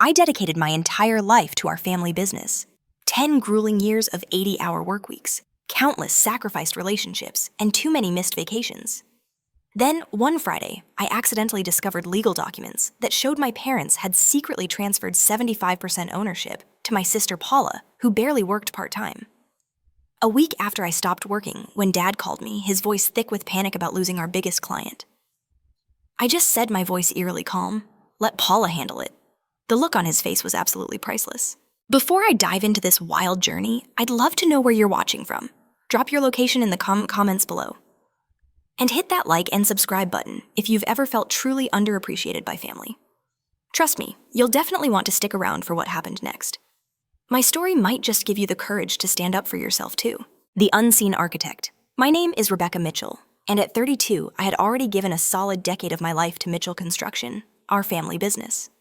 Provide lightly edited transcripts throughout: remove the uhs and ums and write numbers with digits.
I dedicated my entire life to our family business. 10 grueling years of 80-hour work weeks, countless sacrificed relationships, and too many missed vacations. Then, one Friday, I accidentally discovered legal documents that showed my parents had secretly transferred 75% ownership to my sister Paula, who barely worked part-time. A week after I stopped working, when Dad called me, his voice thick with panic about losing our biggest client. I just said, my voice eerily calm, "Let Paula handle it." The look on his face was absolutely priceless. Before I dive into this wild journey, I'd love to know where you're watching from. Drop your location in the comments below. And hit that like and subscribe button if you've ever felt truly underappreciated by family. Trust me, you'll definitely want to stick around for what happened next. My story might just give you the courage to stand up for yourself too. The Unseen Architect. My name is Rebecca Mitchell, and at 32, I had already given a solid decade of my life to Mitchell Construction, our family business.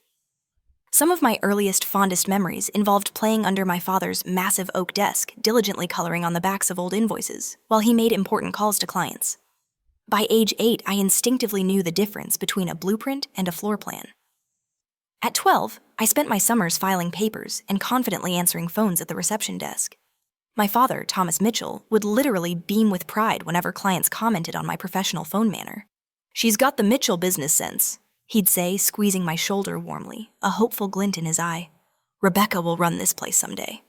Some of my earliest, fondest memories involved playing under my father's massive oak desk, diligently coloring on the backs of old invoices, while he made important calls to clients. By age 8, I instinctively knew the difference between a blueprint and a floor plan. At 12, I spent my summers filing papers and confidently answering phones at the reception desk. My father, Thomas Mitchell, would literally beam with pride whenever clients commented on my professional phone manner. "She's got the Mitchell business sense," he'd say, squeezing my shoulder warmly, a hopeful glint in his eye. "Rebecca will run this place someday."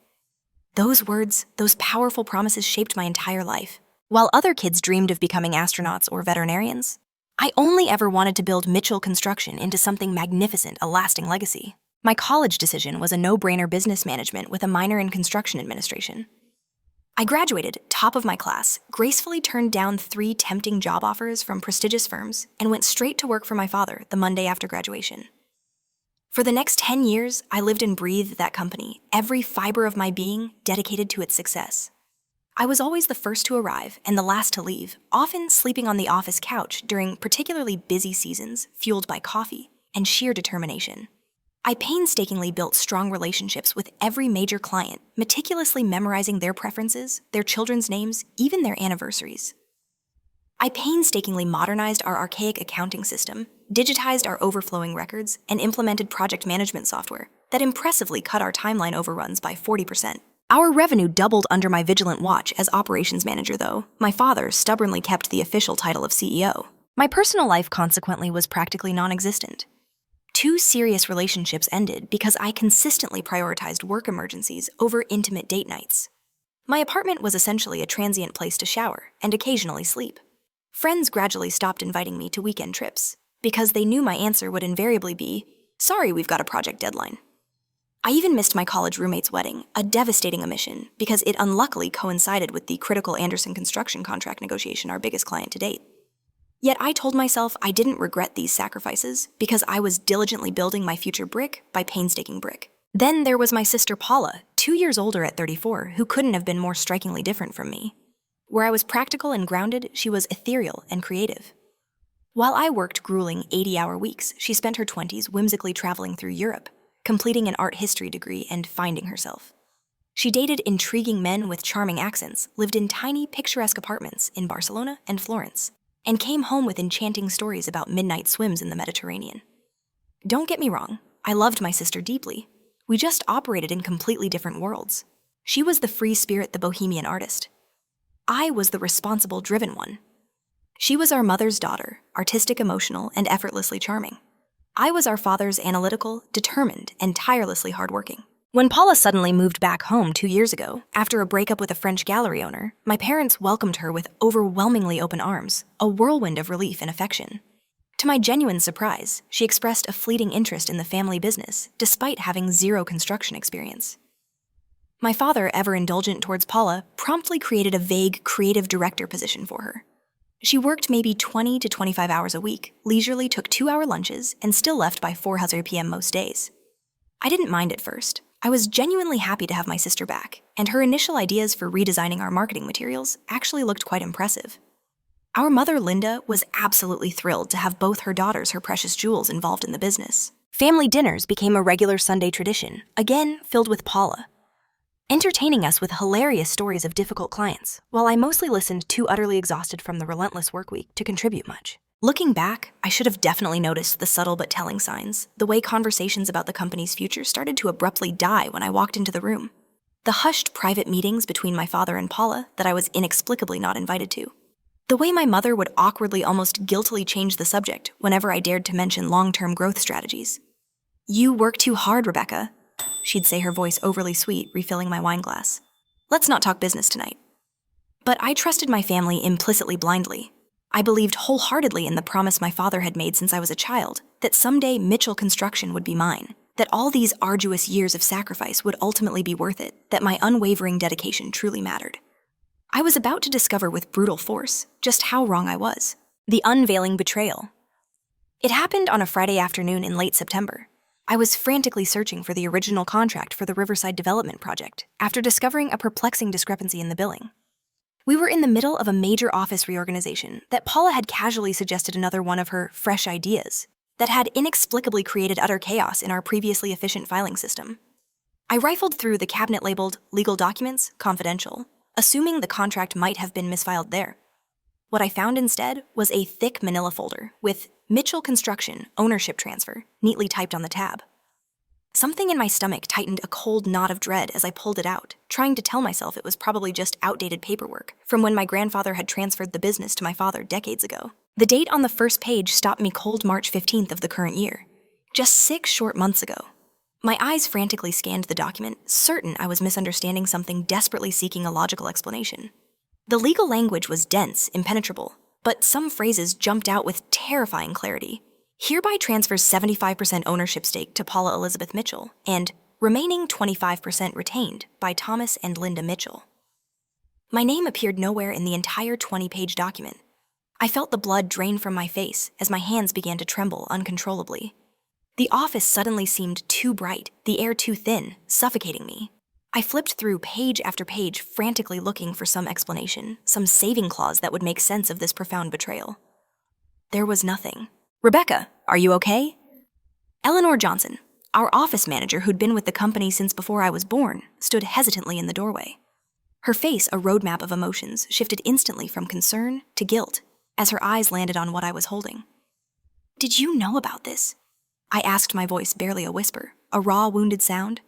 Those words, those powerful promises shaped my entire life. While other kids dreamed of becoming astronauts or veterinarians, I only ever wanted to build Mitchell Construction into something magnificent, a lasting legacy. My college decision was a no-brainer: business management with a minor in construction administration. I graduated, top of my class, gracefully turned down 3 tempting job offers from prestigious firms, and went straight to work for my father the Monday after graduation. For the next 10 years, I lived and breathed that company, every fiber of my being dedicated to its success. I was always the first to arrive and the last to leave, often sleeping on the office couch during particularly busy seasons, fueled by coffee and sheer determination. I painstakingly built strong relationships with every major client, meticulously memorizing their preferences, their children's names, even their anniversaries. I painstakingly modernized our archaic accounting system, digitized our overflowing records, and implemented project management software that impressively cut our timeline overruns by 40%. Our revenue doubled under my vigilant watch as operations manager, though. My father stubbornly kept the official title of CEO. My personal life, consequently, was practically non-existent. 2 serious relationships ended because I consistently prioritized work emergencies over intimate date nights. My apartment was essentially a transient place to shower and occasionally sleep. Friends gradually stopped inviting me to weekend trips because they knew my answer would invariably be, "Sorry, we've got a project deadline." I even missed my college roommate's wedding, a devastating omission, because it unluckily coincided with the critical Anderson construction contract negotiation, our biggest client to date. Yet I told myself I didn't regret these sacrifices because I was diligently building my future brick by painstaking brick. Then there was my sister Paula, 2 years older at 34, who couldn't have been more strikingly different from me. Where I was practical and grounded, she was ethereal and creative. While I worked grueling 80-hour weeks, she spent her 20s whimsically traveling through Europe, completing an art history degree and finding herself. She dated intriguing men with charming accents, lived in tiny, picturesque apartments in Barcelona and Florence, and came home with enchanting stories about midnight swims in the Mediterranean. Don't get me wrong, I loved my sister deeply. We just operated in completely different worlds. She was the free spirit, the bohemian artist. I was the responsible, driven one. She was our mother's daughter, artistic, emotional, and effortlessly charming. I was our father's analytical, determined, and tirelessly hardworking. When Paula suddenly moved back home 2 years ago, after a breakup with a French gallery owner, my parents welcomed her with overwhelmingly open arms, a whirlwind of relief and affection. To my genuine surprise, she expressed a fleeting interest in the family business, despite having 0 construction experience. My father, ever indulgent towards Paula, promptly created a vague creative director position for her. She worked maybe 20 to 25 hours a week, leisurely took 2-hour lunches, and still left by 4:00 p.m. most days. I didn't mind at first. I was genuinely happy to have my sister back, and her initial ideas for redesigning our marketing materials actually looked quite impressive. Our mother, Linda, was absolutely thrilled to have both her daughters, her precious jewels, involved in the business. Family dinners became a regular Sunday tradition, again filled with Paula, entertaining us with hilarious stories of difficult clients, while I mostly listened, too utterly exhausted from the relentless work week to contribute much. Looking back, I should have definitely noticed the subtle but telling signs, the way conversations about the company's future started to abruptly die when I walked into the room. The hushed private meetings between my father and Paula that I was inexplicably not invited to. The way my mother would awkwardly, almost guiltily change the subject whenever I dared to mention long-term growth strategies. "You work too hard, Rebecca," she'd say, her voice overly sweet, refilling my wine glass. "Let's not talk business tonight." But I trusted my family implicitly blindly. I believed wholeheartedly in the promise my father had made since I was a child, that someday Mitchell Construction would be mine, that all these arduous years of sacrifice would ultimately be worth it, that my unwavering dedication truly mattered. I was about to discover with brutal force just how wrong I was. The unveiling betrayal. It happened on a Friday afternoon in late September. I was frantically searching for the original contract for the Riverside Development Project after discovering a perplexing discrepancy in the billing. We were in the middle of a major office reorganization that Paula had casually suggested another one of her fresh ideas that had inexplicably created utter chaos in our previously efficient filing system. I rifled through the cabinet labeled Legal Documents, Confidential, assuming the contract might have been misfiled there. What I found instead was a thick manila folder with Mitchell Construction Ownership Transfer neatly typed on the tab. Something in my stomach tightened a cold knot of dread as I pulled it out, trying to tell myself it was probably just outdated paperwork from when my grandfather had transferred the business to my father decades ago. The date on the first page stopped me cold March 15th of the current year, just 6 short months ago. My eyes frantically scanned the document, certain I was misunderstanding something, desperately seeking a logical explanation. The legal language was dense, impenetrable, but some phrases jumped out with terrifying clarity. Hereby transfers 75% ownership stake to Paula Elizabeth Mitchell, and remaining 25% retained by Thomas and Linda Mitchell. My name appeared nowhere in the entire 20-page document. I felt the blood drain from my face as my hands began to tremble uncontrollably. The office suddenly seemed too bright, the air too thin, suffocating me. I flipped through page after page, frantically looking for some explanation, some saving clause that would make sense of this profound betrayal. There was nothing. "Rebecca, are you okay?" Eleanor Johnson, our office manager who'd been with the company since before I was born, stood hesitantly in the doorway. Her face, a roadmap of emotions, shifted instantly from concern to guilt as her eyes landed on what I was holding. "Did you know about this?" I asked, my voice barely a whisper, a raw, wounded sound.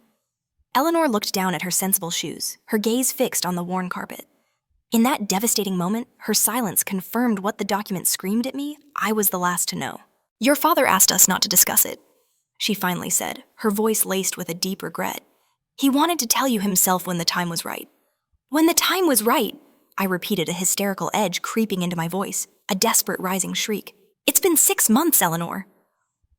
Eleanor looked down at her sensible shoes, her gaze fixed on the worn carpet. In that devastating moment, her silence confirmed what the document screamed at me. I was the last to know. "Your father asked us not to discuss it," she finally said, her voice laced with a deep regret. "He wanted to tell you himself when the time was right." "When the time was right," I repeated, a hysterical edge creeping into my voice, a desperate rising shriek. "It's been 6 months, Eleanor."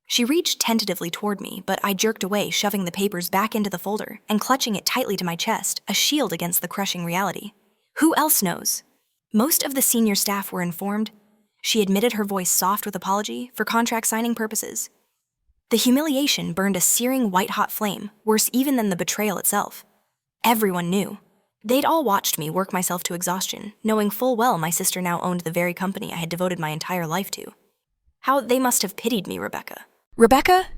She reached tentatively toward me, but I jerked away, shoving the papers back into the folder and clutching it tightly to my chest, a shield against the crushing reality. "Who else knows?" "Most of the senior staff were informed," she admitted, her voice soft with apology, "for contract signing purposes." The humiliation burned a searing white-hot flame, worse even than the betrayal itself. Everyone knew. They'd all watched me work myself to exhaustion, knowing full well my sister now owned the very company I had devoted my entire life to. How they must have pitied me, Rebecca. "Rebecca?"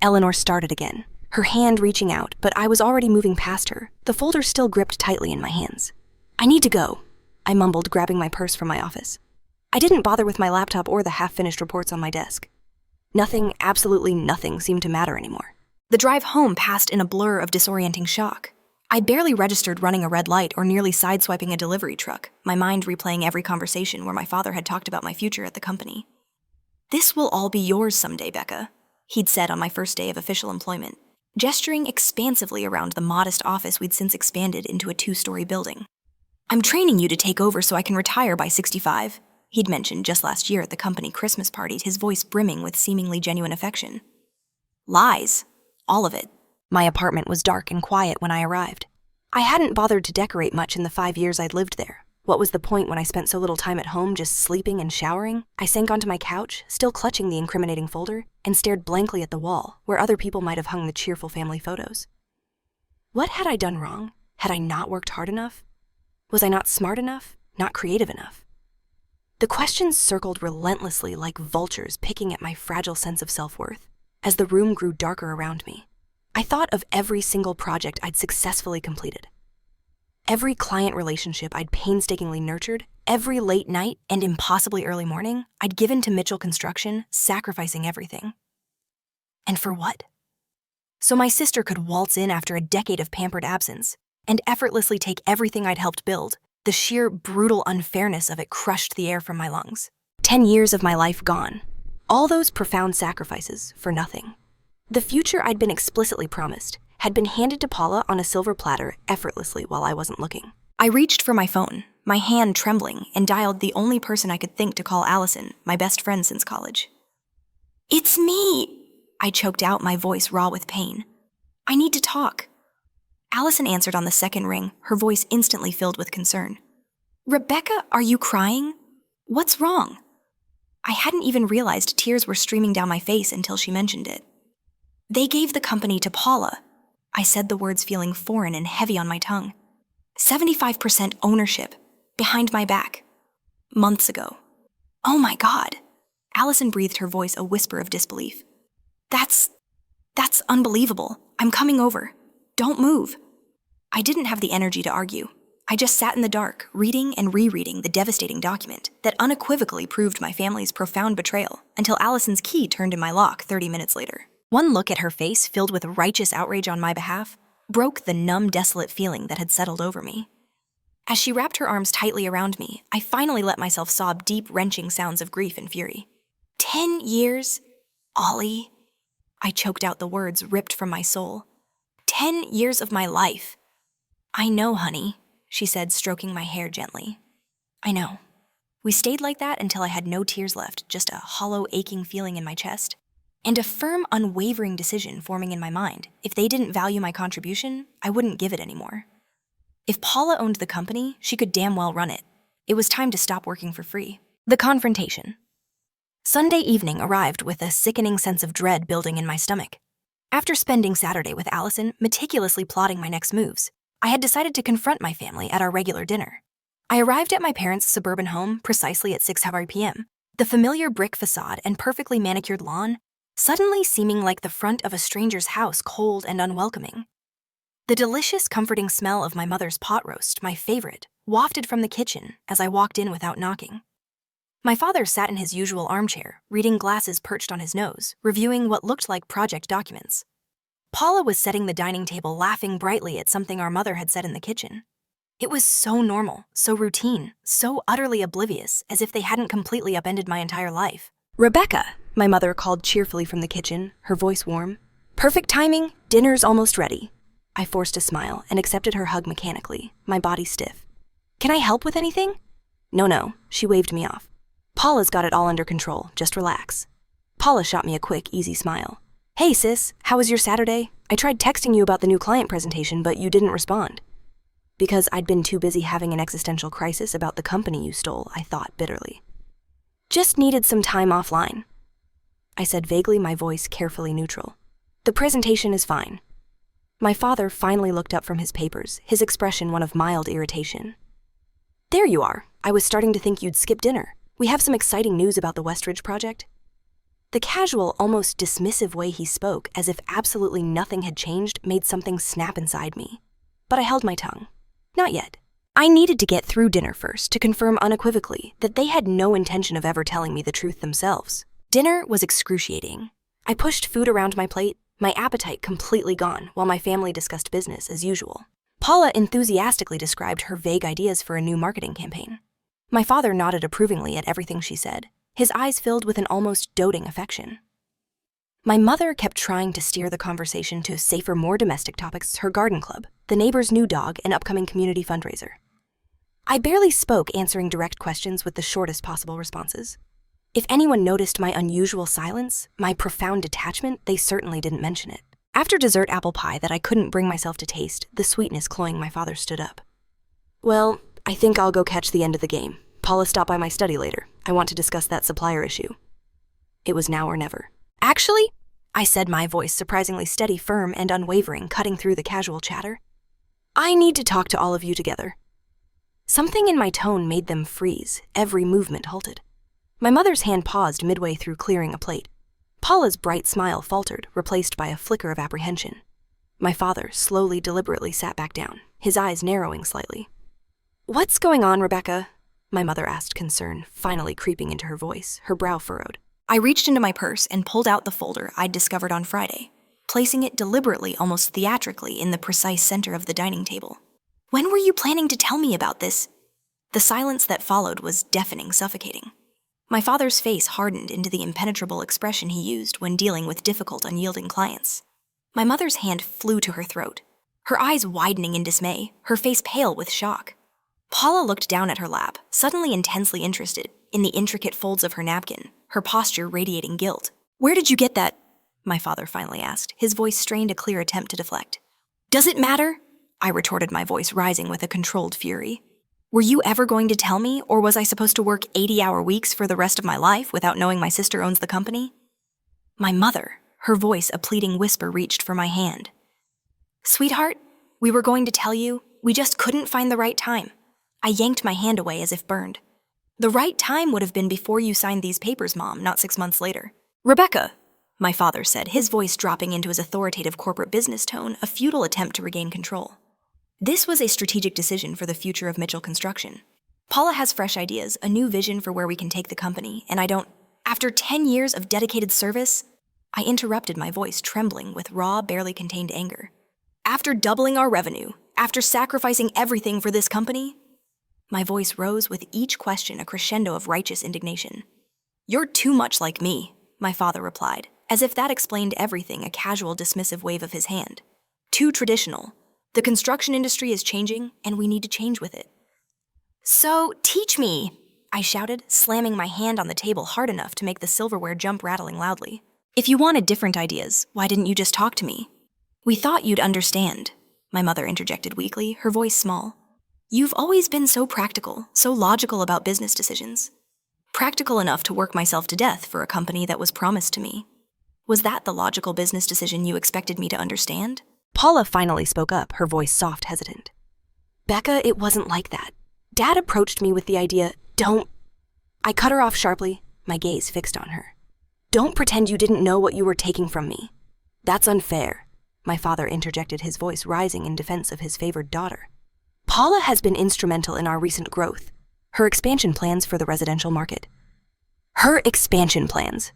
Eleanor started again, her hand reaching out, but I was already moving past her, the folder still gripped tightly in my hands. "I need to go," I mumbled, grabbing my purse from my office. I didn't bother with my laptop or the half-finished reports on my desk. Nothing, absolutely nothing, seemed to matter anymore. The drive home passed in a blur of disorienting shock. I barely registered running a red light or nearly sideswiping a delivery truck, my mind replaying every conversation where my father had talked about my future at the company. "This will all be yours someday, Becca," he'd said on my first day of official employment, gesturing expansively around the modest office we'd since expanded into a 2-story building. "I'm training you to take over so I can retire by 65, he'd mentioned just last year at the company Christmas party, his voice brimming with seemingly genuine affection. Lies. All of it. My apartment was dark and quiet when I arrived. I hadn't bothered to decorate much in the 5 years I'd lived there. What was the point when I spent so little time at home just sleeping and showering? I sank onto my couch, still clutching the incriminating folder, and stared blankly at the wall, where other people might have hung the cheerful family photos. What had I done wrong? Had I not worked hard enough? Was I not smart enough? Not creative enough? The questions circled relentlessly like vultures picking at my fragile sense of self-worth. As the room grew darker around me, I thought of every single project I'd successfully completed. Every client relationship I'd painstakingly nurtured, Every late night and impossibly early morning, I'd given to Mitchell Construction, sacrificing everything. And for what? So my sister could waltz in after a decade of pampered absence and effortlessly take everything I'd helped build. The sheer brutal unfairness of it crushed the air from my lungs. 10 years of my life gone. All those profound sacrifices for nothing. The future I'd been explicitly promised had been handed to Paula on a silver platter effortlessly while I wasn't looking. I reached for my phone, my hand trembling, and dialed the only person I could think to call Allison, my best friend since college. "It's me!" I choked out, my voice raw with pain. "I need to talk." Allison answered on the second ring, her voice instantly filled with concern. "Rebecca, are you crying? What's wrong?" I hadn't even realized tears were streaming down my face until she mentioned it. "They gave the company to Paula." I said the words feeling foreign and heavy on my tongue. 75% ownership, behind my back. Months ago. "Oh my God." Allison breathed, her voice a whisper of disbelief. That's unbelievable. I'm coming over. Don't move." I didn't have the energy to argue. I just sat in the dark, reading and rereading the devastating document that unequivocally proved my family's profound betrayal until Allison's key turned in my lock 30 minutes later. One look at her face, filled with righteous outrage on my behalf, broke the numb, desolate feeling that had settled over me. As she wrapped her arms tightly around me, I finally let myself sob deep, wrenching sounds of grief and fury. 10 years? Ollie? I choked out the words ripped from my soul. 10 years of my life. "I know, honey," she said, stroking my hair gently. "I know." We stayed like that until I had no tears left, just a hollow, aching feeling in my chest, and a firm, unwavering decision forming in my mind. If they didn't value my contribution, I wouldn't give it anymore. If Paula owned the company, she could damn well run it. It was time to stop working for free. The confrontation. Sunday evening arrived with a sickening sense of dread building in my stomach. After spending Saturday with Allison, meticulously plotting my next moves, I had decided to confront my family at our regular dinner. I arrived at my parents' suburban home precisely at 6:00 p.m., the familiar brick facade and perfectly manicured lawn suddenly seeming like the front of a stranger's house, cold and unwelcoming. The delicious, comforting smell of my mother's pot roast, my favorite, wafted from the kitchen as I walked in without knocking. My father sat in his usual armchair, reading glasses perched on his nose, reviewing what looked like project documents. Paula was setting the dining table, laughing brightly at something our mother had said in the kitchen. It was so normal, so routine, so utterly oblivious, as if they hadn't completely upended my entire life. "Rebecca," my mother called cheerfully from the kitchen, her voice warm. "Perfect timing, dinner's almost ready." I forced a smile and accepted her hug mechanically, my body stiff. "Can I help with anything?" No, she waved me off. "Paula's got it all under control, just relax." Paula shot me a quick, easy smile. "Hey sis, how was your Saturday? I tried texting you about the new client presentation, but you didn't respond." Because I'd been too busy having an existential crisis about the company you stole, I thought bitterly. "Just needed some time offline," I said vaguely, my voice carefully neutral. "The presentation is fine." My father finally looked up from his papers, his expression one of mild irritation. "There you are. I was starting to think you'd skip dinner. We have some exciting news about the Westridge project." The casual, almost dismissive way he spoke, as if absolutely nothing had changed, made something snap inside me. But I held my tongue. Not yet. I needed to get through dinner first to confirm unequivocally that they had no intention of ever telling me the truth themselves. Dinner was excruciating. I pushed food around my plate, my appetite completely gone, while my family discussed business as usual. Paula enthusiastically described her vague ideas for a new marketing campaign. My father nodded approvingly at everything she said, his eyes filled with an almost doting affection. My mother kept trying to steer the conversation to safer, more domestic topics: her garden club, the neighbor's new dog, and upcoming community fundraiser. I barely spoke, answering direct questions with the shortest possible responses. If anyone noticed my unusual silence, my profound detachment, they certainly didn't mention it. After dessert apple pie that I couldn't bring myself to taste, the sweetness cloying, my father stood up. "Well, I think I'll go catch the end of the game. Paula, stop by my study later. I want to discuss that supplier issue." It was now or never. "Actually," I said, my voice surprisingly steady, firm, and unwavering, cutting through the casual chatter, "I need to talk to all of you together." Something in my tone made them freeze, every movement halted. My mother's hand paused midway through clearing a plate. Paula's bright smile faltered, replaced by a flicker of apprehension. My father slowly, deliberately sat back down, his eyes narrowing slightly. "What's going on, Rebecca?" my mother asked, concern finally creeping into her voice, her brow furrowed. I reached into my purse and pulled out the folder I'd discovered on Friday, placing it deliberately, almost theatrically, in the precise center of the dining table. When were you planning to tell me about this? The silence that followed was deafening, suffocating. My father's face hardened into the impenetrable expression he used when dealing with difficult, unyielding clients. My mother's hand flew to her throat, her eyes widening in dismay, her face pale with shock. Paula looked down at her lap, suddenly intensely interested in the intricate folds of her napkin, her posture radiating guilt. Where did you get that? My father finally asked, his voice strained a clear attempt to deflect. Does it matter? I retorted, my voice rising with a controlled fury. Were you ever going to tell me, or was I supposed to work 80-hour weeks for the rest of my life without knowing my sister owns the company? My mother, her voice a pleading whisper, reached for my hand. Sweetheart, we were going to tell you, we just couldn't find the right time. I yanked my hand away as if burned. The right time would have been before you signed these papers, Mom, not 6 months later. Rebecca, my father said, his voice dropping into his authoritative corporate business tone, a futile attempt to regain control. This was a strategic decision for the future of Mitchell Construction. Paula has fresh ideas, a new vision for where we can take the company, and I don't... After 10 years of dedicated service, I interrupted, my voice trembling with raw, barely contained anger. After doubling our revenue, after sacrificing everything for this company, my voice rose with each question, a crescendo of righteous indignation. You're too much like me, my father replied, as if that explained everything, a casual, dismissive wave of his hand. Too traditional. The construction industry is changing, and we need to change with it. So, teach me, I shouted, slamming my hand on the table hard enough to make the silverware jump, rattling loudly. If you wanted different ideas, why didn't you just talk to me? We thought you'd understand, my mother interjected weakly, her voice small. You've always been so practical, so logical about business decisions. Practical enough to work myself to death for a company that was promised to me. Was that the logical business decision you expected me to understand? Paula finally spoke up, her voice soft, hesitant. Becca, it wasn't like that. Dad approached me with the idea, don't... I cut her off sharply, my gaze fixed on her. Don't pretend you didn't know what you were taking from me. That's unfair, my father interjected, his voice rising in defense of his favored daughter. Paula has been instrumental in our recent growth, her expansion plans for the residential market. Her expansion plans.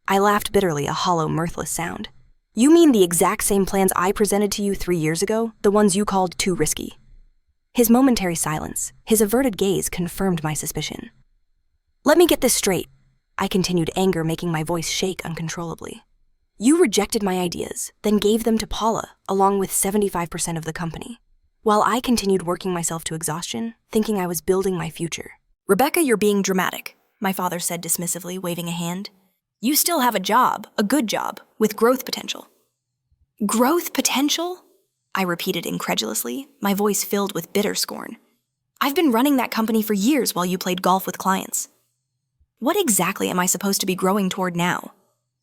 I laughed bitterly, a hollow, mirthless sound. You mean the exact same plans I presented to you 3 years ago, the ones you called too risky? His momentary silence, his averted gaze confirmed my suspicion. Let me get this straight, I continued, anger making my voice shake uncontrollably. You rejected my ideas, then gave them to Paula, along with 75% of the company, while I continued working myself to exhaustion, thinking I was building my future. Rebecca, you're being dramatic, my father said dismissively, waving a hand. You still have a job, a good job, with growth potential. Growth potential? I repeated incredulously, my voice filled with bitter scorn. I've been running that company for years while you played golf with clients. What exactly am I supposed to be growing toward now?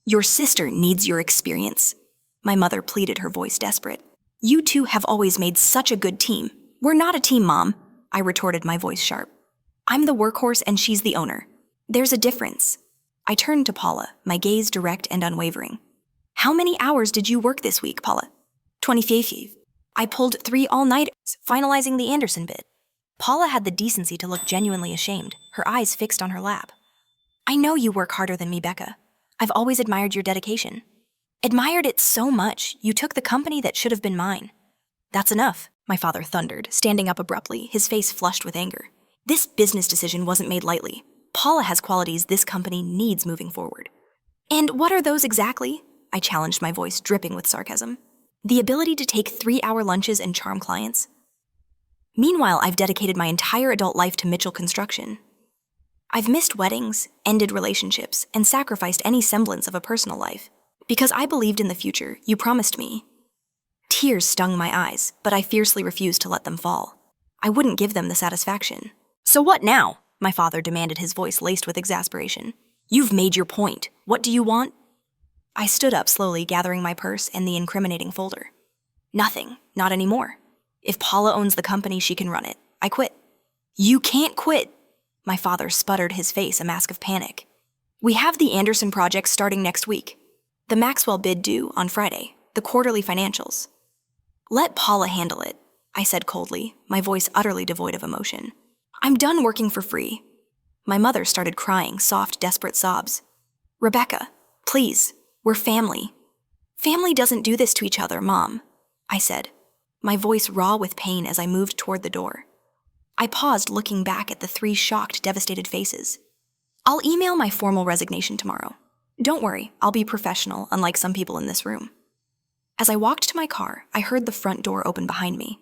Your sister needs your experience, my mother pleaded, her voice desperate. You two have always made such a good team. We're not a team, Mom, I retorted, my voice sharp. I'm the workhorse and she's the owner. There's a difference. I turned to Paula, my gaze direct and unwavering. How many hours did you work this week, Paula? 25. I pulled 3 all-nighters, finalizing the Anderson bid. Paula had the decency to look genuinely ashamed, her eyes fixed on her lap. I know you work harder than me, Becca. I've always admired your dedication. Admired it so much, you took the company that should have been mine. That's enough, my father thundered, standing up abruptly, his face flushed with anger. This business decision wasn't made lightly. Paula has qualities this company needs moving forward. And what are those exactly? I challenged, my voice dripping with sarcasm. The ability to take 3-hour lunches and charm clients. Meanwhile, I've dedicated my entire adult life to Mitchell Construction. I've missed weddings, ended relationships, and sacrificed any semblance of a personal life. Because I believed in the future you promised me. Tears stung my eyes, but I fiercely refused to let them fall. I wouldn't give them the satisfaction. So what now? My father demanded, his voice laced with exasperation. You've made your point. What do you want? I stood up slowly, gathering my purse and the incriminating folder. Nothing, not anymore. If Paula owns the company, she can run it. I quit. You can't quit. My father sputtered, his face a mask of panic. We have the Anderson project starting next week. The Maxwell bid due on Friday, the quarterly financials. Let Paula handle it, I said coldly, my voice utterly devoid of emotion. I'm done working for free. My mother started crying, soft, desperate sobs. Rebecca, please, we're family. Family doesn't do this to each other, Mom, I said, my voice raw with pain as I moved toward the door. I paused, looking back at the 3 shocked, devastated faces. I'll email my formal resignation tomorrow. Don't worry, I'll be professional, unlike some people in this room. As I walked to my car, I heard the front door open behind me.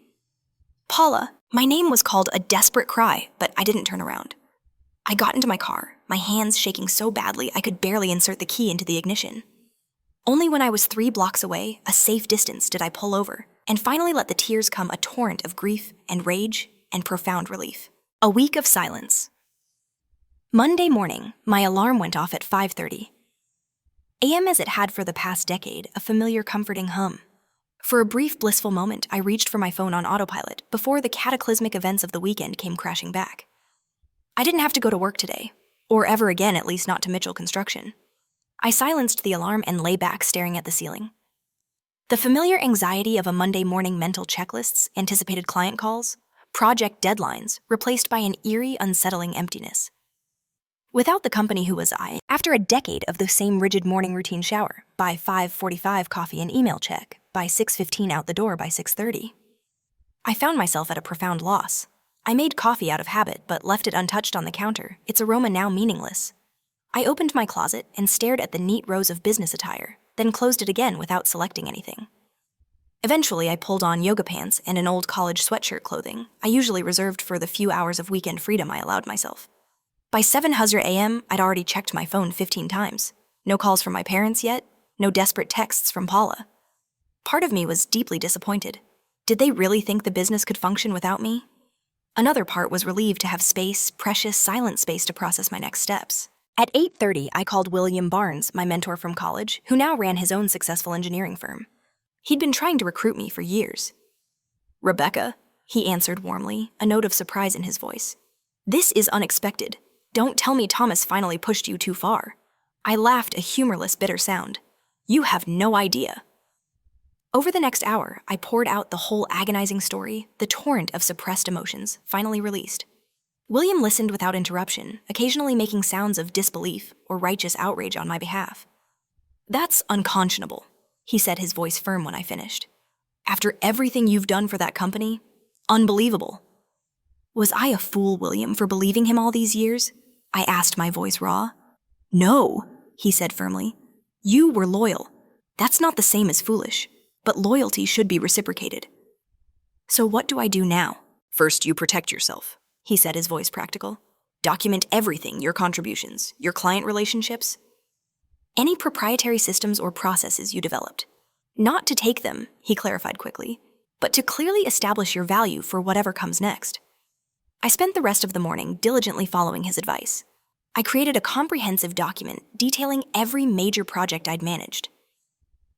Paula, my name was called a desperate cry, but I didn't turn around. I got into my car, my hands shaking so badly I could barely insert the key into the ignition. Only when I was 3 blocks away, a safe distance, did I pull over, and finally let the tears come a torrent of grief and rage and profound relief. A week of silence. Monday morning, my alarm went off at 5:30 a.m. as it had for the past decade, a familiar comforting hum. For a brief blissful moment, I reached for my phone on autopilot before the cataclysmic events of the weekend came crashing back. I didn't have to go to work today, or ever again, at least not to Mitchell Construction. I silenced the alarm and lay back staring at the ceiling. The familiar anxiety of a Monday morning mental checklists, anticipated client calls, project deadlines, replaced by an eerie, unsettling emptiness. Without the company, who was I, after a decade of the same rigid morning routine shower, by 5:45 coffee and email check, by 6:15 out the door by 6:30? I found myself at a profound loss. I made coffee out of habit, but left it untouched on the counter, its aroma now meaningless. I opened my closet and stared at the neat rows of business attire, then closed it again without selecting anything. Eventually, I pulled on yoga pants and an old college sweatshirt clothing I usually reserved for the few hours of weekend freedom I allowed myself. By 7:00 a.m., I'd already checked my phone 15 times. No calls from my parents yet, no desperate texts from Paula. Part of me was deeply disappointed. Did they really think the business could function without me? Another part was relieved to have space, precious, silent space to process my next steps. At 8:30, I called William Barnes, my mentor from college, who now ran his own successful engineering firm. He'd been trying to recruit me for years. Rebecca, he answered warmly, a note of surprise in his voice. This is unexpected. Don't tell me Thomas finally pushed you too far. I laughed, a humorless, bitter sound. You have no idea. Over the next hour, I poured out the whole agonizing story, the torrent of suppressed emotions, finally released. William listened without interruption, occasionally making sounds of disbelief or righteous outrage on my behalf. That's unconscionable, he said, his voice firm when I finished. After everything you've done for that company, unbelievable. Was I a fool, William, for believing him all these years? I asked, my voice raw. No, he said firmly. You were loyal. That's not the same as foolish, but loyalty should be reciprocated. So what do I do now? First, you protect yourself, he said, his voice practical. Document everything, your contributions, your client relationships, any proprietary systems or processes you developed. Not to take them, he clarified quickly, but to clearly establish your value for whatever comes next. I spent the rest of the morning diligently following his advice. I created a comprehensive document detailing every major project I'd managed,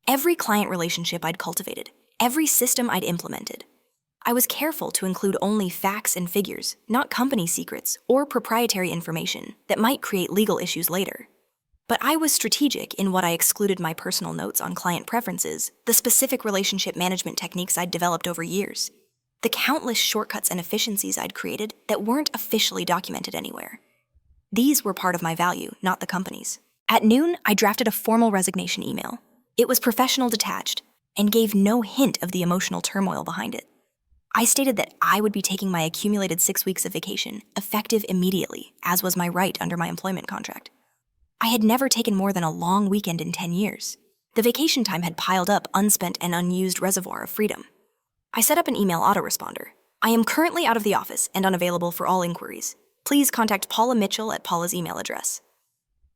every client relationship I'd cultivated, every system I'd implemented. I was careful to include only facts and figures, not company secrets or proprietary information that might create legal issues later. But I was strategic in what I excluded: my personal notes on client preferences, the specific relationship management techniques I'd developed over years, the countless shortcuts and efficiencies I'd created that weren't officially documented anywhere. These were part of my value, not the company's. At noon, I drafted a formal resignation email. It was professional, detached, and gave no hint of the emotional turmoil behind it. I stated that I would be taking my accumulated 6 weeks of vacation, effective immediately, as was my right under my employment contract. I had never taken more than a long weekend in 10 years. The vacation time had piled up unspent and unused reservoir of freedom. I set up an email autoresponder. I am currently out of the office and unavailable for all inquiries. Please contact Paula Mitchell at Paula's email address.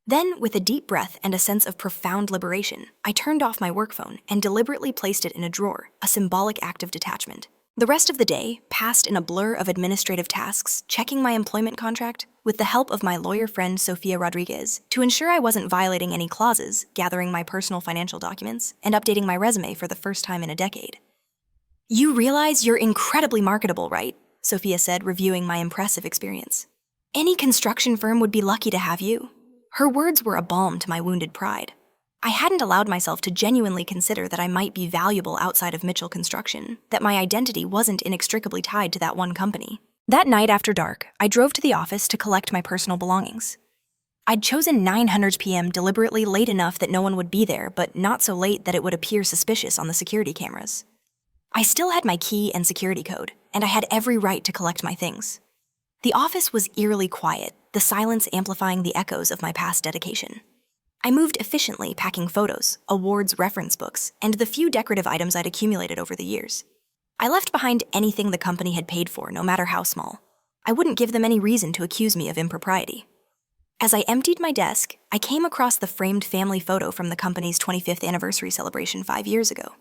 Then, with a deep breath and a sense of profound liberation, I turned off my work phone and deliberately placed it in a drawer, a symbolic act of detachment. The rest of the day passed in a blur of administrative tasks, checking my employment contract, with the help of my lawyer friend Sofia Rodriguez, to ensure I wasn't violating any clauses, gathering my personal financial documents, and updating my resume for the first time in a decade. You realize you're incredibly marketable, right? Sofia said, reviewing my impressive experience. Any construction firm would be lucky to have you. Her words were a balm to my wounded pride. I hadn't allowed myself to genuinely consider that I might be valuable outside of Mitchell Construction, that my identity wasn't inextricably tied to that one company. That night after dark, I drove to the office to collect my personal belongings. I'd chosen 9:00 p.m. deliberately late enough that no one would be there, but not so late that it would appear suspicious on the security cameras. I still had my key and security code, and I had every right to collect my things. The office was eerily quiet, the silence amplifying the echoes of my past dedication. I moved efficiently, packing photos, awards reference books, and the few decorative items I'd accumulated over the years. I left behind anything the company had paid for, no matter how small. I wouldn't give them any reason to accuse me of impropriety. As I emptied my desk, I came across the framed family photo from the company's 25th anniversary celebration 5 years ago.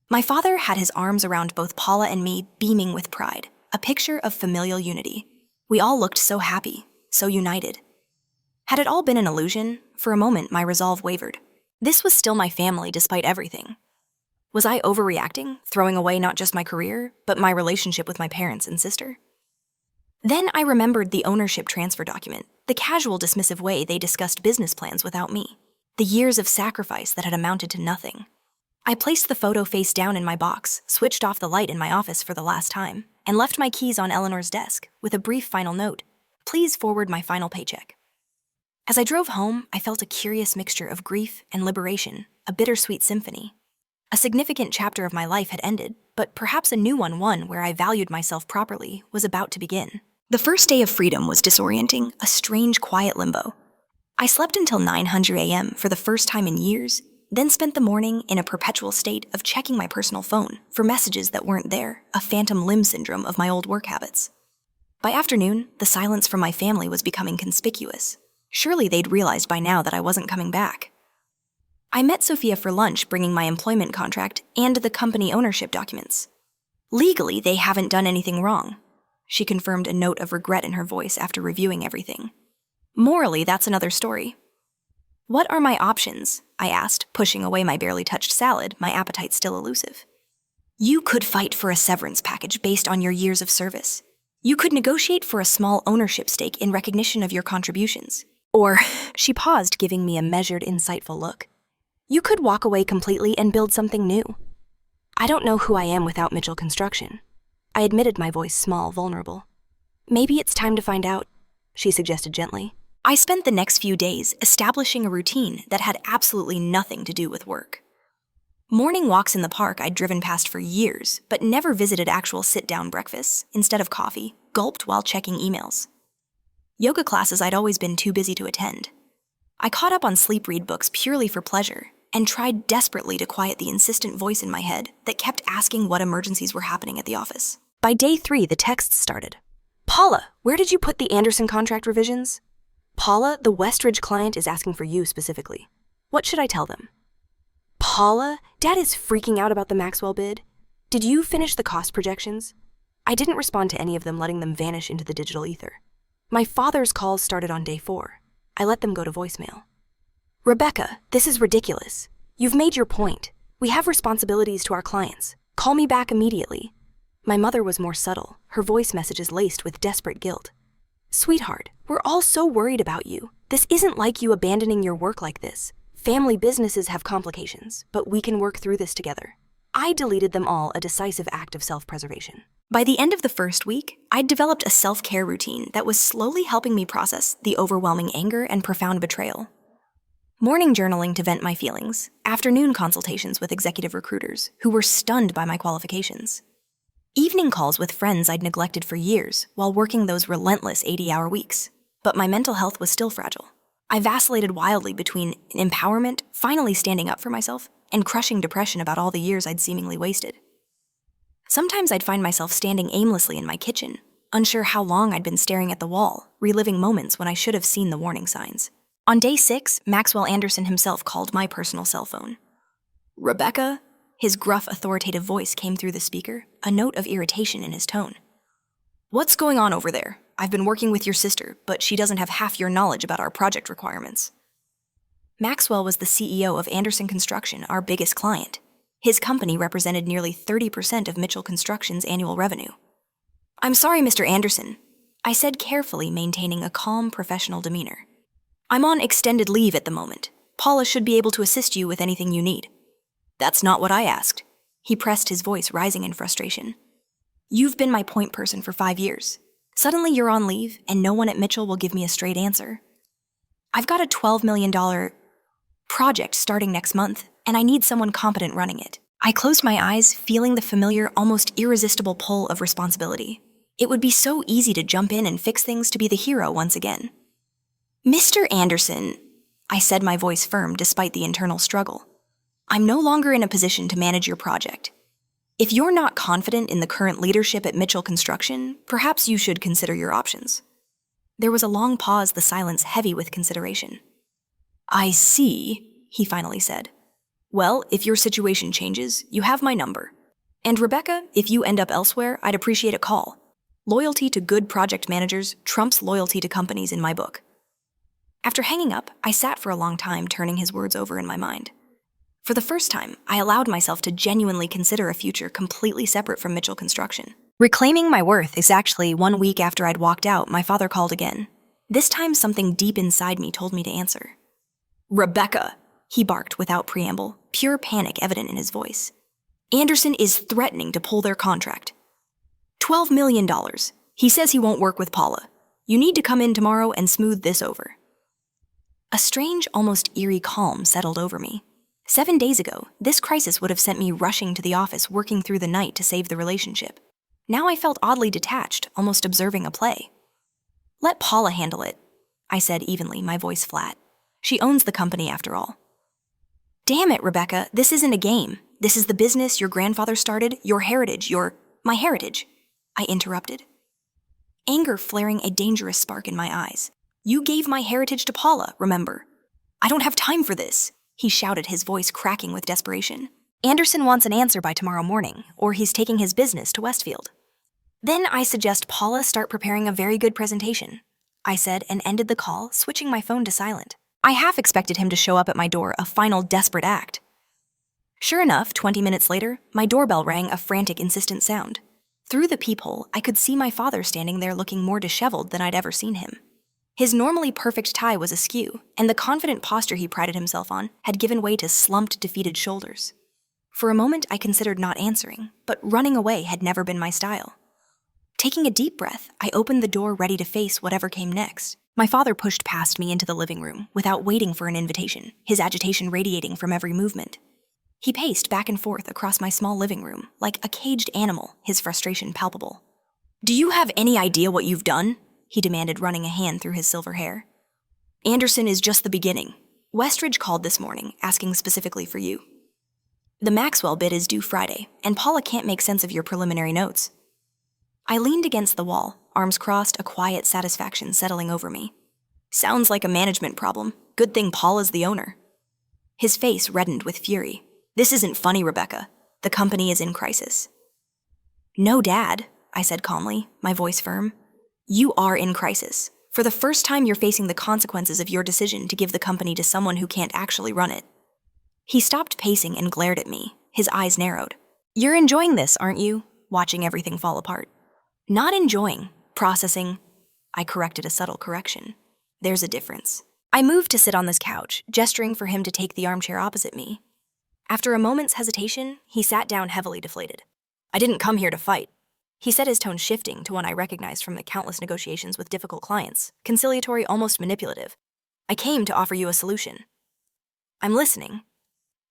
My father had his arms around both Paula and me, beaming with pride, a picture of familial unity. We all looked so happy, so united. Had it all been an illusion? For a moment, my resolve wavered. This was still my family despite everything. Was I overreacting, throwing away not just my career, but my relationship with my parents and sister? Then I remembered the ownership transfer document, the casual dismissive way they discussed business plans without me, the years of sacrifice that had amounted to nothing. I placed the photo face down in my box, switched off the light in my office for the last time, and left my keys on Eleanor's desk with a brief final note: "Please forward my final paycheck." As I drove home, I felt a curious mixture of grief and liberation, a bittersweet symphony. A significant chapter of my life had ended, but perhaps a new one where I valued myself properly, was about to begin. The first day of freedom was disorienting, a strange, quiet limbo. I slept until 9:00 a.m. for the first time in years, then spent the morning in a perpetual state of checking my personal phone for messages that weren't there, a phantom limb syndrome of my old work habits. By afternoon, the silence from my family was becoming conspicuous. Surely they'd realized by now that I wasn't coming back. I met Sophia for lunch, bringing my employment contract and the company ownership documents. Legally, they haven't done anything wrong. She confirmed, a note of regret in her voice after reviewing everything. Morally, that's another story. "What are my options?" I asked, pushing away my barely touched salad, my appetite still elusive. "You could fight for a severance package based on your years of service. You could negotiate for a small ownership stake in recognition of your contributions. Or," she paused, giving me a measured, insightful look, "you could walk away completely and build something new." "I don't know who I am without Mitchell Construction." I admitted, my voice small, vulnerable. "Maybe it's time to find out," she suggested gently. I spent the next few days establishing a routine that had absolutely nothing to do with work. Morning walks in the park I'd driven past for years, but never visited actual sit-down breakfasts, instead of coffee, gulped while checking emails. Yoga classes I'd always been too busy to attend. I caught up on sleep-read books purely for pleasure, and tried desperately to quiet the insistent voice in my head that kept asking what emergencies were happening at the office. By day 3, the texts started. "Paula, where did you put the Anderson contract revisions?" "Paula, the Westridge client is asking for you specifically. What should I tell them?" "Paula, Dad is freaking out about the Maxwell bid. Did you finish the cost projections?" I didn't respond to any of them, letting them vanish into the digital ether. My father's calls started on day 4. I let them go to voicemail. "Rebecca, this is ridiculous. You've made your point. We have responsibilities to our clients. Call me back immediately." My mother was more subtle, her voice messages laced with desperate guilt. "Sweetheart, we're all so worried about you. This isn't like you abandoning your work like this. Family businesses have complications, but we can work through this together." I deleted them all, a decisive act of self-preservation. By the end of the first week, I'd developed a self-care routine that was slowly helping me process the overwhelming anger and profound betrayal. Morning journaling to vent my feelings, afternoon consultations with executive recruiters who were stunned by my qualifications. Evening calls with friends I'd neglected for years while working those relentless 80-hour weeks. But my mental health was still fragile. I vacillated wildly between empowerment, finally standing up for myself, and crushing depression about all the years I'd seemingly wasted. Sometimes I'd find myself standing aimlessly in my kitchen, unsure how long I'd been staring at the wall, reliving moments when I should have seen the warning signs. On day 6, Maxwell Anderson himself called my personal cell phone. "Rebecca?" His gruff, authoritative voice came through the speaker, a note of irritation in his tone. "What's going on over there? I've been working with your sister, but she doesn't have half your knowledge about our project requirements." Maxwell was the CEO of Anderson Construction, our biggest client. His company represented nearly 30% of Mitchell Construction's annual revenue. "I'm sorry, Mr. Anderson," I said carefully, maintaining a calm, professional demeanor. "I'm on extended leave at the moment. Paula should be able to assist you with anything you need." "That's not what I asked." He pressed, his voice rising in frustration. "You've been my point person for 5 years. Suddenly you're on leave, and no one at Mitchell will give me a straight answer. I've got a $12 million project starting next month, and I need someone competent running it. I closed my eyes, feeling the familiar, almost irresistible pull of responsibility. It would be so easy to jump in and fix things, to be the hero once again. Mr. Anderson, I said, my voice firm despite the internal struggle. I'm no longer in a position to manage your project. If you're not confident in the current leadership at Mitchell Construction, perhaps you should consider your options. There was a long pause, the silence heavy with consideration. I see, he finally said. Well, if your situation changes, you have my number. And Rebecca, if you end up elsewhere, I'd appreciate a call. Loyalty to good project managers trumps loyalty to companies in my book. After hanging up, I sat for a long time, turning his words over in my mind. For the first time, I allowed myself to genuinely consider a future completely separate from Mitchell Construction. Reclaiming my worth exactly 1 week after I'd walked out, my father called again. This time, something deep inside me told me to answer. Rebecca, he barked without preamble, pure panic evident in his voice. Anderson is threatening to pull their contract. $12 million. He says he won't work with Paula. You need to come in tomorrow and smooth this over. A strange, almost eerie calm settled over me. 7 days ago, this crisis would have sent me rushing to the office, working through the night to save the relationship. Now I felt oddly detached, almost observing a play. Let Paula handle it, I said evenly, my voice flat. She owns the company after all. Damn it, Rebecca, this isn't a game. This is the business your grandfather started, your heritage, my heritage, I interrupted. Anger flaring a dangerous spark in my eyes. You gave my heritage to Paula, remember? I don't have time for this, he shouted, his voice cracking with desperation. Anderson wants an answer by tomorrow morning, or he's taking his business to Westfield. Then I suggest Paula start preparing a very good presentation, I said, and ended the call, switching my phone to silent. I half expected him to show up at my door, a final desperate act. Sure enough, 20 minutes later, my doorbell rang, a frantic, insistent sound. Through the peephole, I could see my father standing there, looking more disheveled than I'd ever seen him. His normally perfect tie was askew, and the confident posture he prided himself on had given way to slumped, defeated shoulders. For a moment, I considered not answering, but running away had never been my style. Taking a deep breath, I opened the door, ready to face whatever came next. My father pushed past me into the living room, without waiting for an invitation, his agitation radiating from every movement. He paced back and forth across my small living room, like a caged animal, his frustration palpable. Do you have any idea what you've done? He demanded, running a hand through his silver hair. Anderson is just the beginning. Westridge called this morning, asking specifically for you. The Maxwell bid is due Friday, and Paula can't make sense of your preliminary notes. I leaned against the wall, arms crossed, a quiet satisfaction settling over me. Sounds like a management problem. Good thing Paula's the owner. His face reddened with fury. This isn't funny, Rebecca. The company is in crisis. No, Dad, I said calmly, my voice firm. You are in crisis. For the first time, you're facing the consequences of your decision to give the company to someone who can't actually run it. He stopped pacing and glared at me, his eyes narrowed. You're enjoying this, aren't you? Watching everything fall apart. Not enjoying, processing. I corrected a subtle correction. There's a difference. I moved to sit on this couch, gesturing for him to take the armchair opposite me. After a moment's hesitation, he sat down, heavily deflated. I didn't come here to fight, he said, his tone shifting to one I recognized from the countless negotiations with difficult clients, conciliatory, almost manipulative. I came to offer you a solution. I'm listening.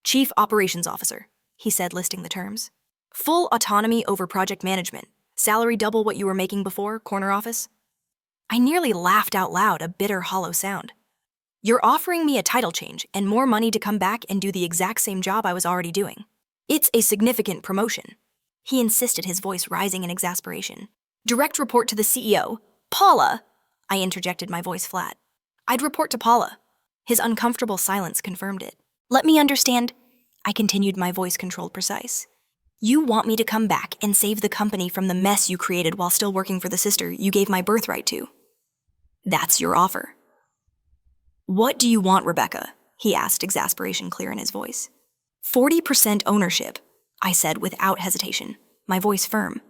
Chief Operations Officer, he said, listing the terms. Full autonomy over project management. Salary double what you were making before, corner office. I nearly laughed out loud, a bitter, hollow sound. You're offering me a title change and more money to come back and do the exact same job I was already doing. It's a significant promotion, he insisted, his voice rising in exasperation. Direct report to the CEO. Paula, I interjected, my voice flat. I'd report to Paula. His uncomfortable silence confirmed it. Let me understand, I continued, my voice controlled, precise. You want me to come back and save the company from the mess you created while still working for the sister you gave my birthright to. That's your offer. What do you want, Rebecca? He asked, exasperation clear in his voice. 40% ownership, I said without hesitation, my voice firm.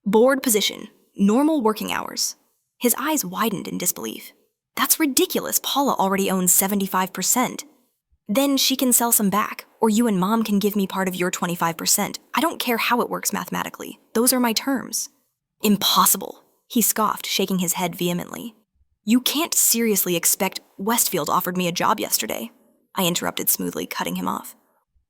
Board position, normal working hours. His eyes widened in disbelief. That's ridiculous. Paula already owns 75%. Then she can sell some back, or you and Mom can give me part of your 25%. I don't care how it works mathematically. Those are my terms. Impossible, He scoffed, shaking his head vehemently. You can't seriously expect Westfield offered me a job yesterday. I interrupted smoothly, cutting him off.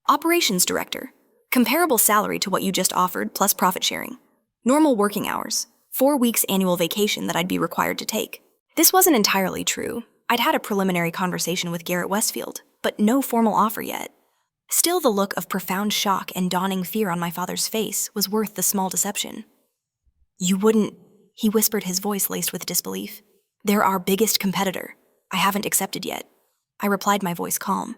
Operations director. Comparable salary to what you just offered, plus profit sharing. Normal working hours. 4 weeks annual vacation that I'd be required to take. This wasn't entirely true. I'd had a preliminary conversation with Garrett Westfield, but no formal offer yet. Still, the look of profound shock and dawning fear on my father's face was worth the small deception. You wouldn't, he whispered, his voice laced with disbelief. They're our biggest competitor. I haven't accepted yet. I replied, my voice calm.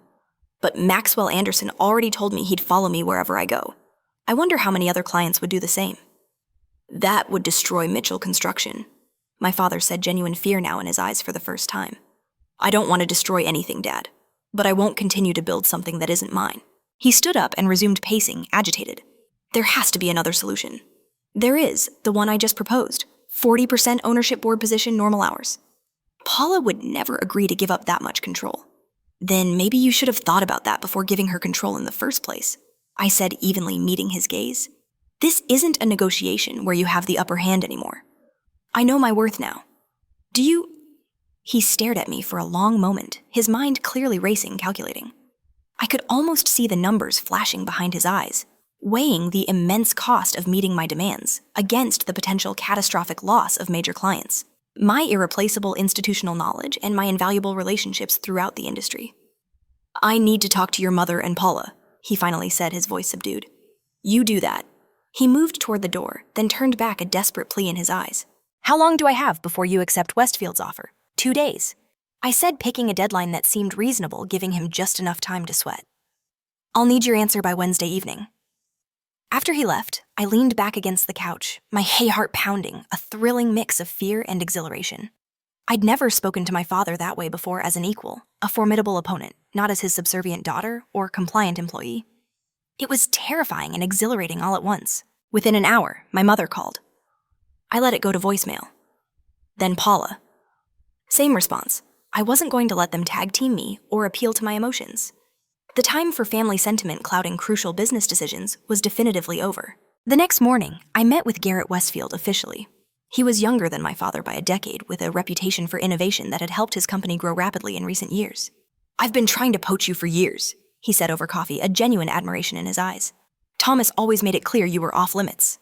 But Maxwell Anderson already told me he'd follow me wherever I go. I wonder how many other clients would do the same. That would destroy Mitchell Construction. My father said, genuine fear now in his eyes for the first time. I don't want to destroy anything, Dad, but I won't continue to build something that isn't mine. He stood up and resumed pacing, agitated. There has to be another solution. There is, the one I just proposed. 40% ownership board position, normal hours. Paula would never agree to give up that much control. Then maybe you should have thought about that before giving her control in the first place, I said, evenly meeting his gaze. This isn't a negotiation where you have the upper hand anymore. I know my worth now. Do you? He stared at me for a long moment, his mind clearly racing, calculating. I could almost see the numbers flashing behind his eyes, weighing the immense cost of meeting my demands against the potential catastrophic loss of major clients, my irreplaceable institutional knowledge, and my invaluable relationships throughout the industry. I need to talk to your mother and Paula, he finally said, his voice subdued. You do that. He moved toward the door, then turned back, a desperate plea in his eyes. How long do I have before you accept Westfield's offer? 2 days. I said, picking a deadline that seemed reasonable, giving him just enough time to sweat. I'll need your answer by Wednesday evening. After he left, I leaned back against the couch, my heart pounding, a thrilling mix of fear and exhilaration. I'd never spoken to my father that way before, as an equal, a formidable opponent, not as his subservient daughter or compliant employee. It was terrifying and exhilarating all at once. Within an hour, my mother called. I let it go to voicemail. Then Paula. Same response. I wasn't going to let them tag team me or appeal to my emotions. The time for family sentiment clouding crucial business decisions was definitively over. The next morning, I met with Garrett Westfield officially. He was younger than my father by a decade, with a reputation for innovation that had helped his company grow rapidly in recent years. I've been trying to poach you for years, he said over coffee, a genuine admiration in his eyes. Thomas always made it clear you were off limits.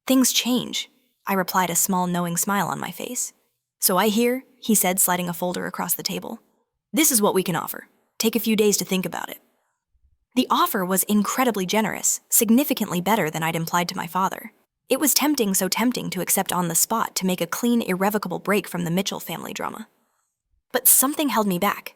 Things change, I replied, a small knowing smile on my face. So I hear, he said, sliding a folder across the table. This is what we can offer. Take a few days to think about it. The offer was incredibly generous, significantly better than I'd implied to my father. It was tempting, so tempting to accept on the spot to make a clean, irrevocable break from the Mitchell family drama. But something held me back.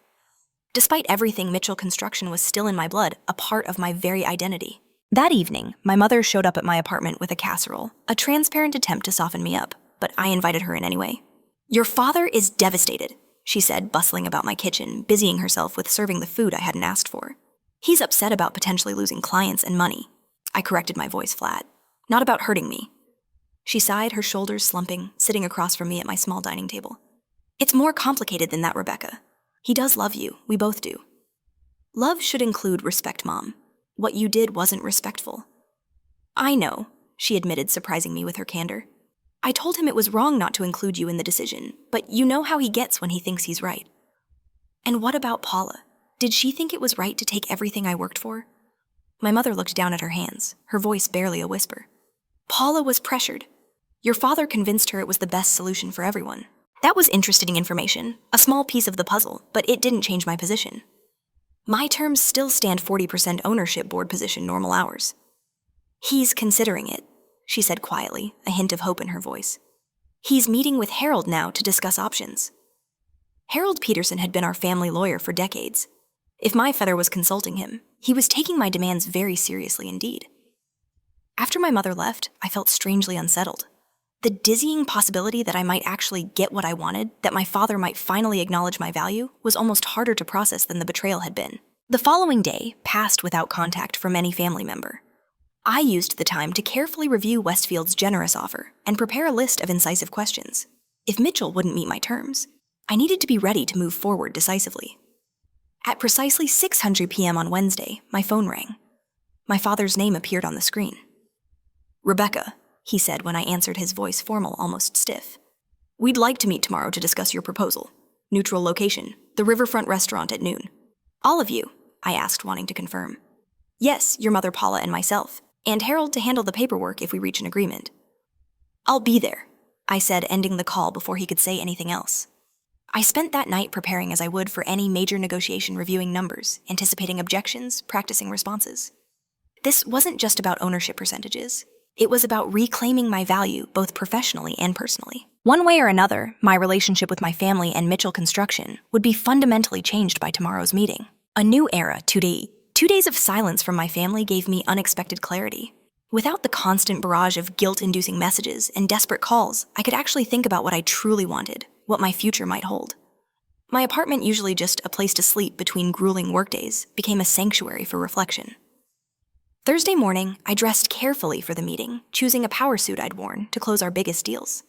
Despite everything, Mitchell Construction was still in my blood, a part of my very identity. That evening, my mother showed up at my apartment with a casserole, a transparent attempt to soften me up, but I invited her in anyway. Your father is devastated, she said, bustling about my kitchen, busying herself with serving the food I hadn't asked for. He's upset about potentially losing clients and money. I corrected, my voice flat. Not about hurting me. She sighed, her shoulders slumping, sitting across from me at my small dining table. It's more complicated than that, Rebecca. He does love you. We both do. Love should include respect, Mom. What you did wasn't respectful. I know, she admitted, surprising me with her candor. I told him it was wrong not to include you in the decision, but you know how he gets when he thinks he's right. And what about Paula? Did she think it was right to take everything I worked for? My mother looked down at her hands, her voice barely a whisper. Paula was pressured. Your father convinced her it was the best solution for everyone. That was interesting information, a small piece of the puzzle, but it didn't change my position. My terms still stand 40% ownership board position, normal hours. He's considering it, she said quietly, a hint of hope in her voice. He's meeting with Harold now to discuss options. Harold Peterson had been our family lawyer for decades. If my father was consulting him, he was taking my demands very seriously indeed. After my mother left, I felt strangely unsettled. The dizzying possibility that I might actually get what I wanted, that my father might finally acknowledge my value, was almost harder to process than the betrayal had been. The following day passed without contact from any family member. I used the time to carefully review Westfield's generous offer and prepare a list of incisive questions. If Mitchell wouldn't meet my terms, I needed to be ready to move forward decisively. At precisely 6:00 p.m. on Wednesday, my phone rang. My father's name appeared on the screen. Rebecca, he said when I answered, his voice formal, almost stiff. We'd like to meet tomorrow to discuss your proposal. Neutral location, the riverfront restaurant at noon. All of you? I asked, wanting to confirm. Yes, your mother Paula and myself, and Harold to handle the paperwork if we reach an agreement. I'll be there, I said, ending the call before he could say anything else. I spent that night preparing as I would for any major negotiation, reviewing numbers, anticipating objections, practicing responses. This wasn't just about ownership percentages. It was about reclaiming my value, both professionally and personally. One way or another, my relationship with my family and Mitchell Construction would be fundamentally changed by tomorrow's meeting. A new era, 2 days of silence from my family gave me unexpected clarity. Without the constant barrage of guilt-inducing messages and desperate calls, I could actually think about what I truly wanted, what my future might hold. My apartment, usually just a place to sleep between grueling workdays, became a sanctuary for reflection. Thursday morning, I dressed carefully for the meeting, choosing a power suit I'd worn to close our biggest deals.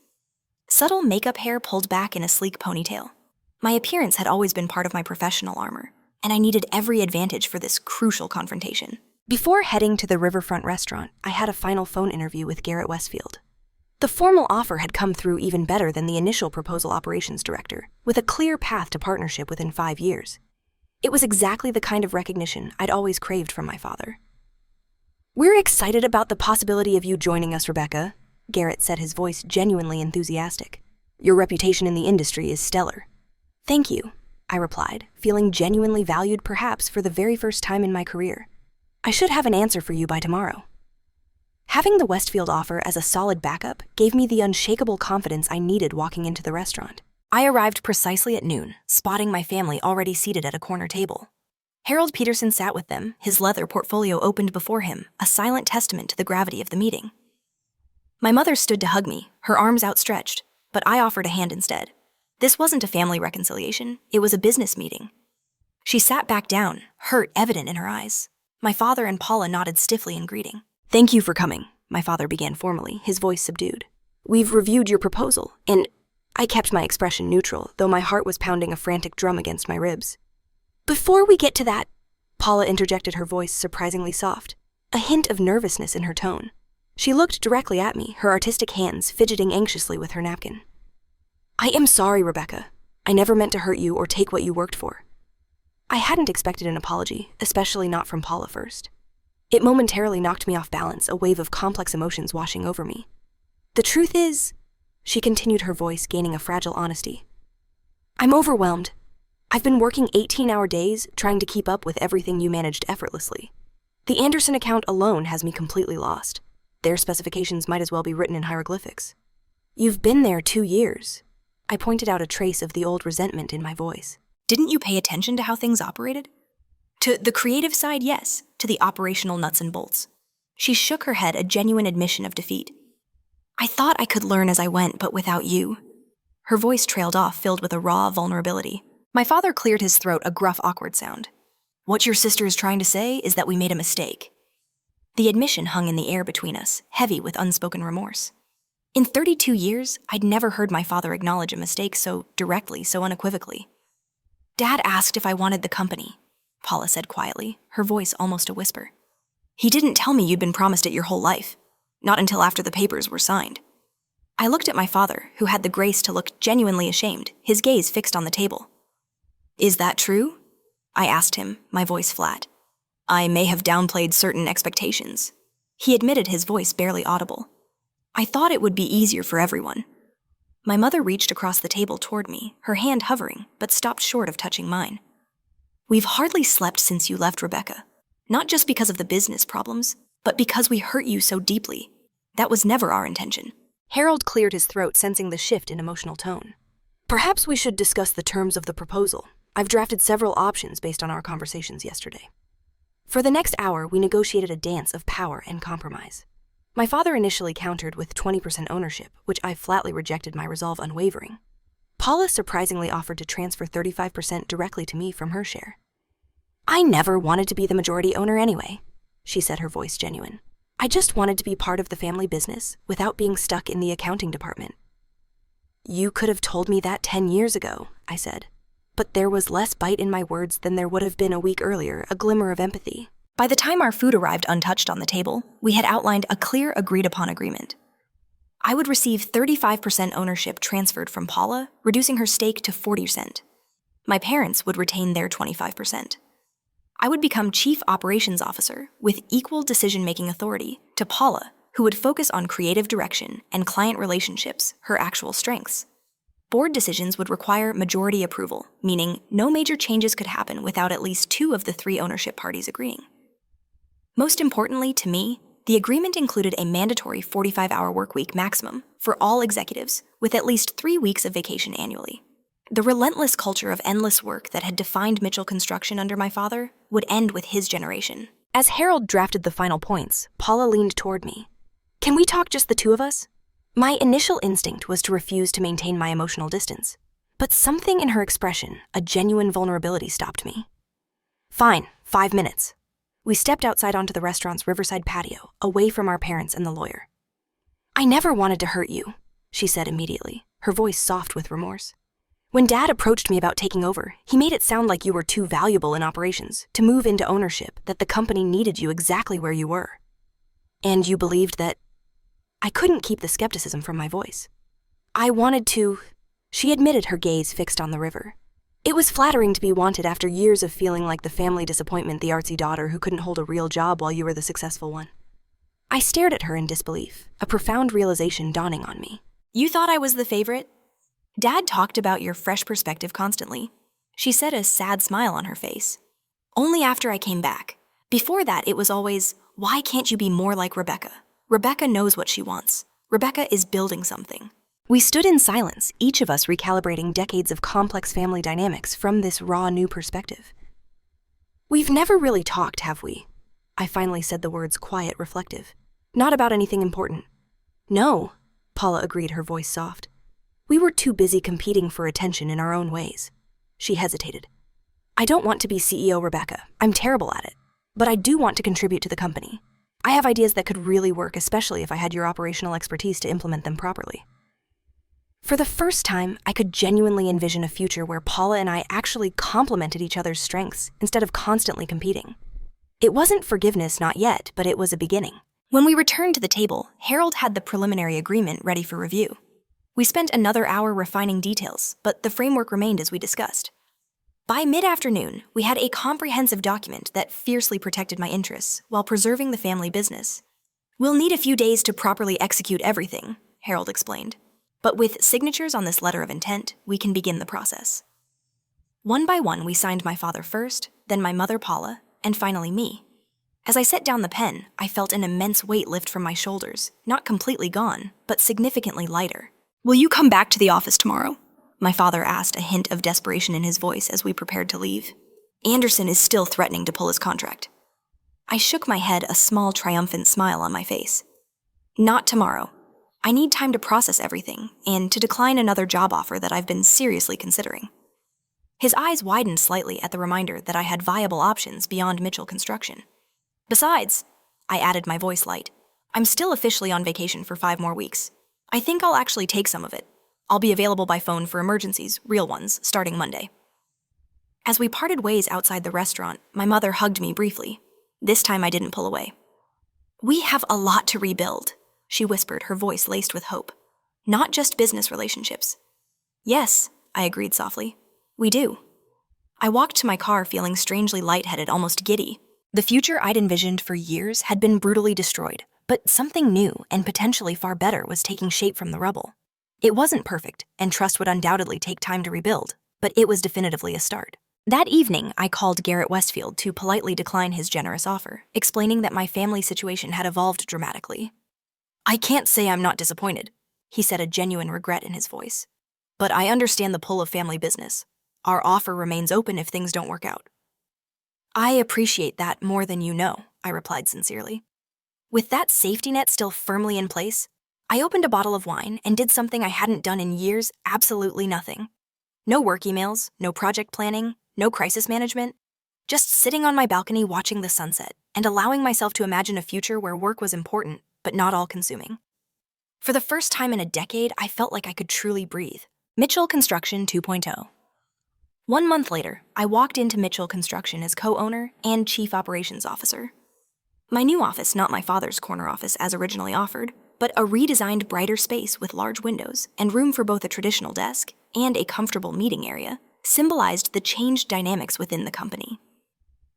Subtle makeup hair pulled back in a sleek ponytail. My appearance had always been part of my professional armor, and I needed every advantage for this crucial confrontation. Before heading to the riverfront restaurant, I had a final phone interview with Garrett Westfield. The formal offer had come through even better than the initial proposal operations director, with a clear path to partnership within 5 years. It was exactly the kind of recognition I'd always craved from my father. "We're excited about the possibility of you joining us, Rebecca," Garrett said, his voice genuinely enthusiastic. "Your reputation in the industry is stellar." "Thank you," I replied, feeling genuinely valued perhaps for the very first time in my career. "I should have an answer for you by tomorrow." Having the Westfield offer as a solid backup gave me the unshakable confidence I needed walking into the restaurant. I arrived precisely at noon, spotting my family already seated at a corner table. Harold Peterson sat with them, his leather portfolio opened before him, a silent testament to the gravity of the meeting. My mother stood to hug me, her arms outstretched, but I offered a hand instead. This wasn't a family reconciliation, it was a business meeting. She sat back down, hurt evident in her eyes. My father and Paula nodded stiffly in greeting. "Thank you for coming," my father began formally, his voice subdued. "We've reviewed your proposal, and..." I kept my expression neutral, though my heart was pounding a frantic drum against my ribs. "Before we get to that," Paula interjected, her voice surprisingly soft, a hint of nervousness in her tone. She looked directly at me, her artistic hands fidgeting anxiously with her napkin. "I am sorry, Rebecca. I never meant to hurt you or take what you worked for." I hadn't expected an apology, especially not from Paula first. It momentarily knocked me off balance, a wave of complex emotions washing over me. "The truth is," she continued, her voice gaining a fragile honesty, "I'm overwhelmed. I've been working 18-hour days trying to keep up with everything you managed effortlessly. The Anderson account alone has me completely lost. Their specifications might as well be written in hieroglyphics. You've been there 2 years. I pointed out, a trace of the old resentment in my voice. Didn't you pay attention to how things operated? To the creative side, yes. To the operational nuts and bolts. She shook her head, a genuine admission of defeat. I thought I could learn as I went, but without you. Her voice trailed off, filled with a raw vulnerability. My father cleared his throat, a gruff, awkward sound. What your sister is trying to say is that we made a mistake. The admission hung in the air between us, heavy with unspoken remorse. In 32 years, I'd never heard my father acknowledge a mistake so directly, so unequivocally. Dad asked if I wanted the company, Paula said quietly, her voice almost a whisper. He didn't tell me you'd been promised it your whole life, not until after the papers were signed. I looked at my father, who had the grace to look genuinely ashamed, his gaze fixed on the table. Is that true? I asked him, my voice flat. I may have downplayed certain expectations. He admitted, his voice barely audible. I thought it would be easier for everyone. My mother reached across the table toward me, her hand hovering, but stopped short of touching mine. We've hardly slept since you left, Rebecca. Not just because of the business problems, but because we hurt you so deeply. That was never our intention. Harold cleared his throat, sensing the shift in emotional tone. Perhaps we should discuss the terms of the proposal. I've drafted several options based on our conversations yesterday. For the next hour, we negotiated a dance of power and compromise. My father initially countered with 20% ownership, which I flatly rejected, my resolve unwavering. Paula surprisingly offered to transfer 35% directly to me from her share. I never wanted to be the majority owner anyway, she said, her voice genuine. I just wanted to be part of the family business without being stuck in the accounting department. You could have told me that 10 years ago, I said. But there was less bite in my words than there would have been a week earlier, a glimmer of empathy. By the time our food arrived untouched on the table, we had outlined a clear, agreed-upon agreement. I would receive 35% ownership transferred from Paula, reducing her stake to 40%. My parents would retain their 25%. I would become Chief Operations Officer with equal decision-making authority to Paula, who would focus on creative direction and client relationships, her actual strengths. Board decisions would require majority approval, meaning no major changes could happen without at least 2 of the 3 ownership parties agreeing. Most importantly to me, the agreement included a mandatory 45-hour workweek maximum for all executives, with at least 3 weeks of vacation annually. The relentless culture of endless work that had defined Mitchell Construction under my father would end with his generation. As Harold drafted the final points, Paula leaned toward me. "Can we talk just the 2 of us?" My initial instinct was to refuse to maintain my emotional distance, but something in her expression, a genuine vulnerability, stopped me. "Fine, 5 minutes." We stepped outside onto the restaurant's riverside patio, away from our parents and the lawyer. "I never wanted to hurt you," she said immediately, her voice soft with remorse. "When Dad approached me about taking over, he made it sound like you were too valuable in operations to move into ownership, that the company needed you exactly where you were. And you believed that—" I couldn't keep the skepticism from my voice. "I wanted to—" She admitted, her gaze fixed on the river. "It was flattering to be wanted after years of feeling like the family disappointment, the artsy daughter who couldn't hold a real job while you were the successful one." I stared at her in disbelief, a profound realization dawning on me. "You thought I was the favorite? Dad talked about your fresh perspective constantly," she said, a sad smile on her face. "Only after I came back. Before that, it was always, why can't you be more like Rebecca? Rebecca knows what she wants. Rebecca is building something." We stood in silence, each of us recalibrating decades of complex family dynamics from this raw new perspective. "We've never really talked, have we?" I finally said, the words quiet, reflective. "Not about anything important." "No," Paula agreed, her voice soft. "We were too busy competing for attention in our own ways." She hesitated. "I don't want to be CEO, Rebecca. I'm terrible at it. But I do want to contribute to the company. I have ideas that could really work, especially if I had your operational expertise to implement them properly." For the first time, I could genuinely envision a future where Paula and I actually complemented each other's strengths instead of constantly competing. It wasn't forgiveness, not yet, but it was a beginning. When we returned to the table, Harold had the preliminary agreement ready for review. We spent another hour refining details, but the framework remained as we discussed. By mid-afternoon, we had a comprehensive document that fiercely protected my interests while preserving the family business. "We'll need a few days to properly execute everything," Harold explained. "But with signatures on this letter of intent, we can begin the process." One by one, we signed my father first, then my mother Paula, and finally me. As I set down the pen, I felt an immense weight lift from my shoulders, not completely gone, but significantly lighter. "Will you come back to the office tomorrow?" my father asked, a hint of desperation in his voice as we prepared to leave. "Anderson is still threatening to pull his contract." I shook my head, a small triumphant smile on my face. "Not tomorrow. I need time to process everything, and to decline another job offer that I've been seriously considering." His eyes widened slightly at the reminder that I had viable options beyond Mitchell Construction. "Besides," I added, my voice light, "I'm still officially on vacation for 5 more weeks. I think I'll actually take some of it. I'll be available by phone for emergencies, real ones, starting Monday." As we parted ways outside the restaurant, my mother hugged me briefly. This time I didn't pull away. "We have a lot to rebuild," she whispered, her voice laced with hope. "Not just business relationships." "Yes," I agreed softly. "We do." I walked to my car feeling strangely lightheaded, almost giddy. The future I'd envisioned for years had been brutally destroyed, but something new and potentially far better was taking shape from the rubble. It wasn't perfect, and trust would undoubtedly take time to rebuild, but it was definitively a start. That evening, I called Garrett Westfield to politely decline his generous offer, explaining that my family situation had evolved dramatically. "I can't say I'm not disappointed," he said, a genuine regret in his voice. "But I understand the pull of family business. Our offer remains open if things don't work out." "I appreciate that more than you know," I replied sincerely. With that safety net still firmly in place, I opened a bottle of wine and did something I hadn't done in years, absolutely nothing. No work emails, no project planning, no crisis management. Just sitting on my balcony watching the sunset and allowing myself to imagine a future where work was important, but not all-consuming. For the first time in a decade, I felt like I could truly breathe. Mitchell Construction 2.0. 1 month later, I walked into Mitchell Construction as co-owner and chief operations officer. My new office, not my father's corner office as originally offered, but a redesigned, brighter space with large windows and room for both a traditional desk and a comfortable meeting area symbolized the changed dynamics within the company.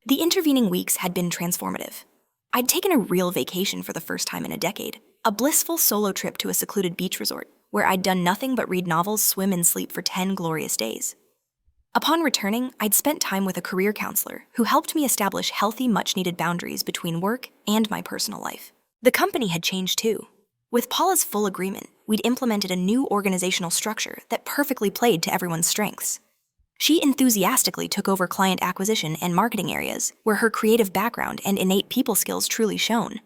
The intervening weeks had been transformative. I'd taken a real vacation for the first time in a decade, a blissful solo trip to a secluded beach resort where I'd done nothing but read novels, swim, and sleep for 10 glorious days. Upon returning, I'd spent time with a career counselor who helped me establish healthy, much-needed boundaries between work and my personal life. The company had changed too. With Paula's full agreement, we'd implemented a new organizational structure that perfectly played to everyone's strengths. She enthusiastically took over client acquisition and marketing areas where her creative background and innate people skills truly shone.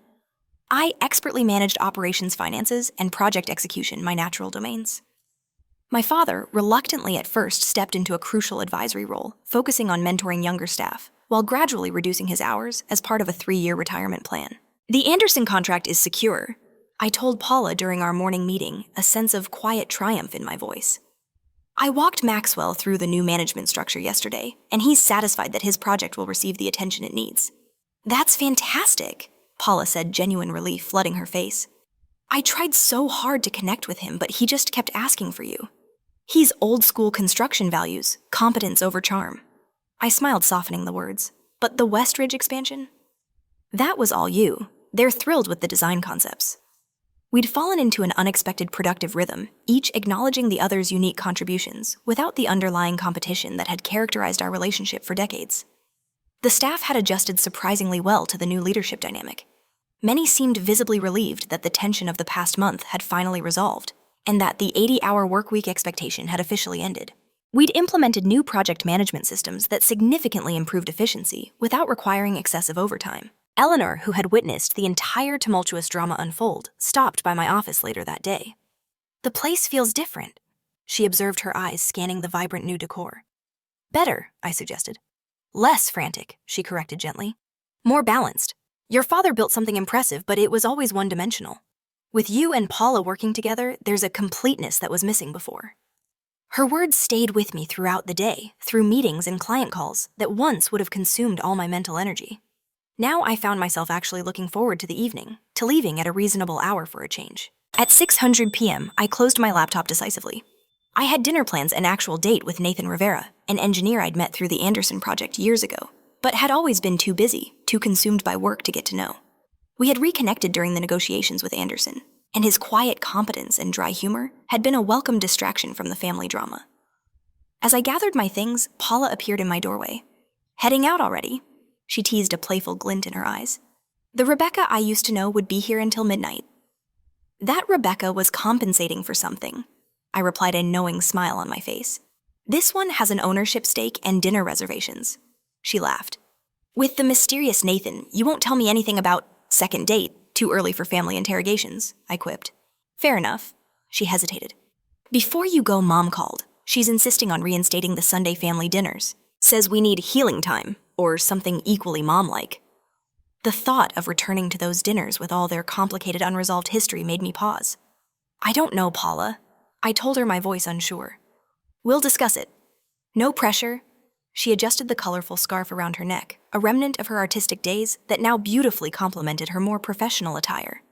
I expertly managed operations, finances, and project execution, my natural domains. My father, reluctantly at first, stepped into a crucial advisory role, focusing on mentoring younger staff, while gradually reducing his hours as part of a 3-year retirement plan. The Anderson contract is secure, I told Paula during our morning meeting, a sense of quiet triumph in my voice. I walked Maxwell through the new management structure yesterday, and he's satisfied that his project will receive the attention it needs. That's fantastic, Paula said, genuine relief flooding her face. I tried so hard to connect with him, but he just kept asking for you. He's old-school construction values, competence over charm. I smiled, softening the words. But the Westridge expansion? That was all you. They're thrilled with the design concepts. We'd fallen into an unexpected productive rhythm, each acknowledging the other's unique contributions, without the underlying competition that had characterized our relationship for decades. The staff had adjusted surprisingly well to the new leadership dynamic. Many seemed visibly relieved that the tension of the past month had finally resolved, and that the 80-hour workweek expectation had officially ended. We'd implemented new project management systems that significantly improved efficiency without requiring excessive overtime. Eleanor, who had witnessed the entire tumultuous drama unfold, stopped by my office later that day. "The place feels different," she observed, her eyes scanning the vibrant new decor. "Better," I suggested. "Less frantic," she corrected gently. "More balanced. Your father built something impressive, but it was always one-dimensional. With you and Paula working together, there's a completeness that was missing before." Her words stayed with me throughout the day, through meetings and client calls that once would have consumed all my mental energy. Now I found myself actually looking forward to the evening, to leaving at a reasonable hour for a change. At 6:00 p.m., I closed my laptop decisively. I had dinner plans, an actual date with Nathan Rivera, an engineer I'd met through the Anderson project years ago, but had always been too busy, too consumed by work to get to know. We had reconnected during the negotiations with Anderson, and his quiet competence and dry humor had been a welcome distraction from the family drama. As I gathered my things, Paula appeared in my doorway. "Heading out already?" She teased, a playful glint in her eyes. "The Rebecca I used to know would be here until midnight." That Rebecca was compensating for something, I replied, a knowing smile on my face. "This one has an ownership stake and dinner reservations." She laughed. "With the mysterious Nathan, you won't tell me anything about second date, too early for family interrogations," I quipped. "Fair enough." She hesitated. "Before you go, Mom called. She's insisting on reinstating the Sunday family dinners. Says we need healing time, or something equally mom-like." The thought of returning to those dinners with all their complicated, unresolved history made me pause. "I don't know, Paula," I told her, my voice unsure. "We'll discuss it. No pressure." She adjusted the colorful scarf around her neck, a remnant of her artistic days that now beautifully complemented her more professional attire.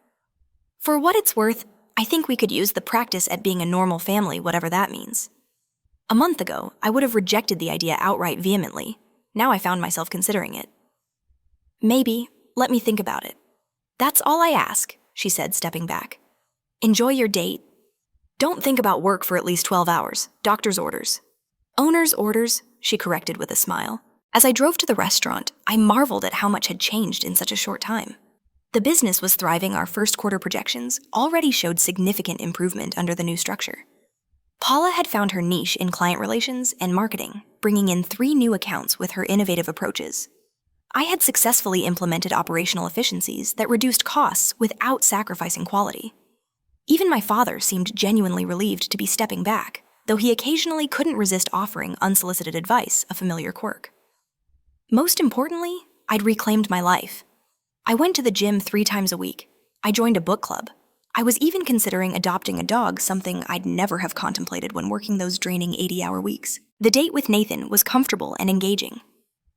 "For what it's worth, I think we could use the practice at being a normal family, whatever that means." A month ago, I would have rejected the idea outright vehemently. Now I found myself considering it. "Maybe. Let me think about it." "That's all I ask," she said, stepping back. "Enjoy your date. Don't think about work for at least 12 hours. Doctor's orders." "Owner's orders," she corrected with a smile. As I drove to the restaurant, I marveled at how much had changed in such a short time. The business was thriving. Our first quarter projections already showed significant improvement under the new structure. Paula had found her niche in client relations and marketing, bringing in 3 new accounts with her innovative approaches. I had successfully implemented operational efficiencies that reduced costs without sacrificing quality. Even my father seemed genuinely relieved to be stepping back, though he occasionally couldn't resist offering unsolicited advice, a familiar quirk. Most importantly, I'd reclaimed my life. I went to the gym 3 times a week. I joined a book club. I was even considering adopting a dog, something I'd never have contemplated when working those draining 80-hour weeks. The date with Nathan was comfortable and engaging.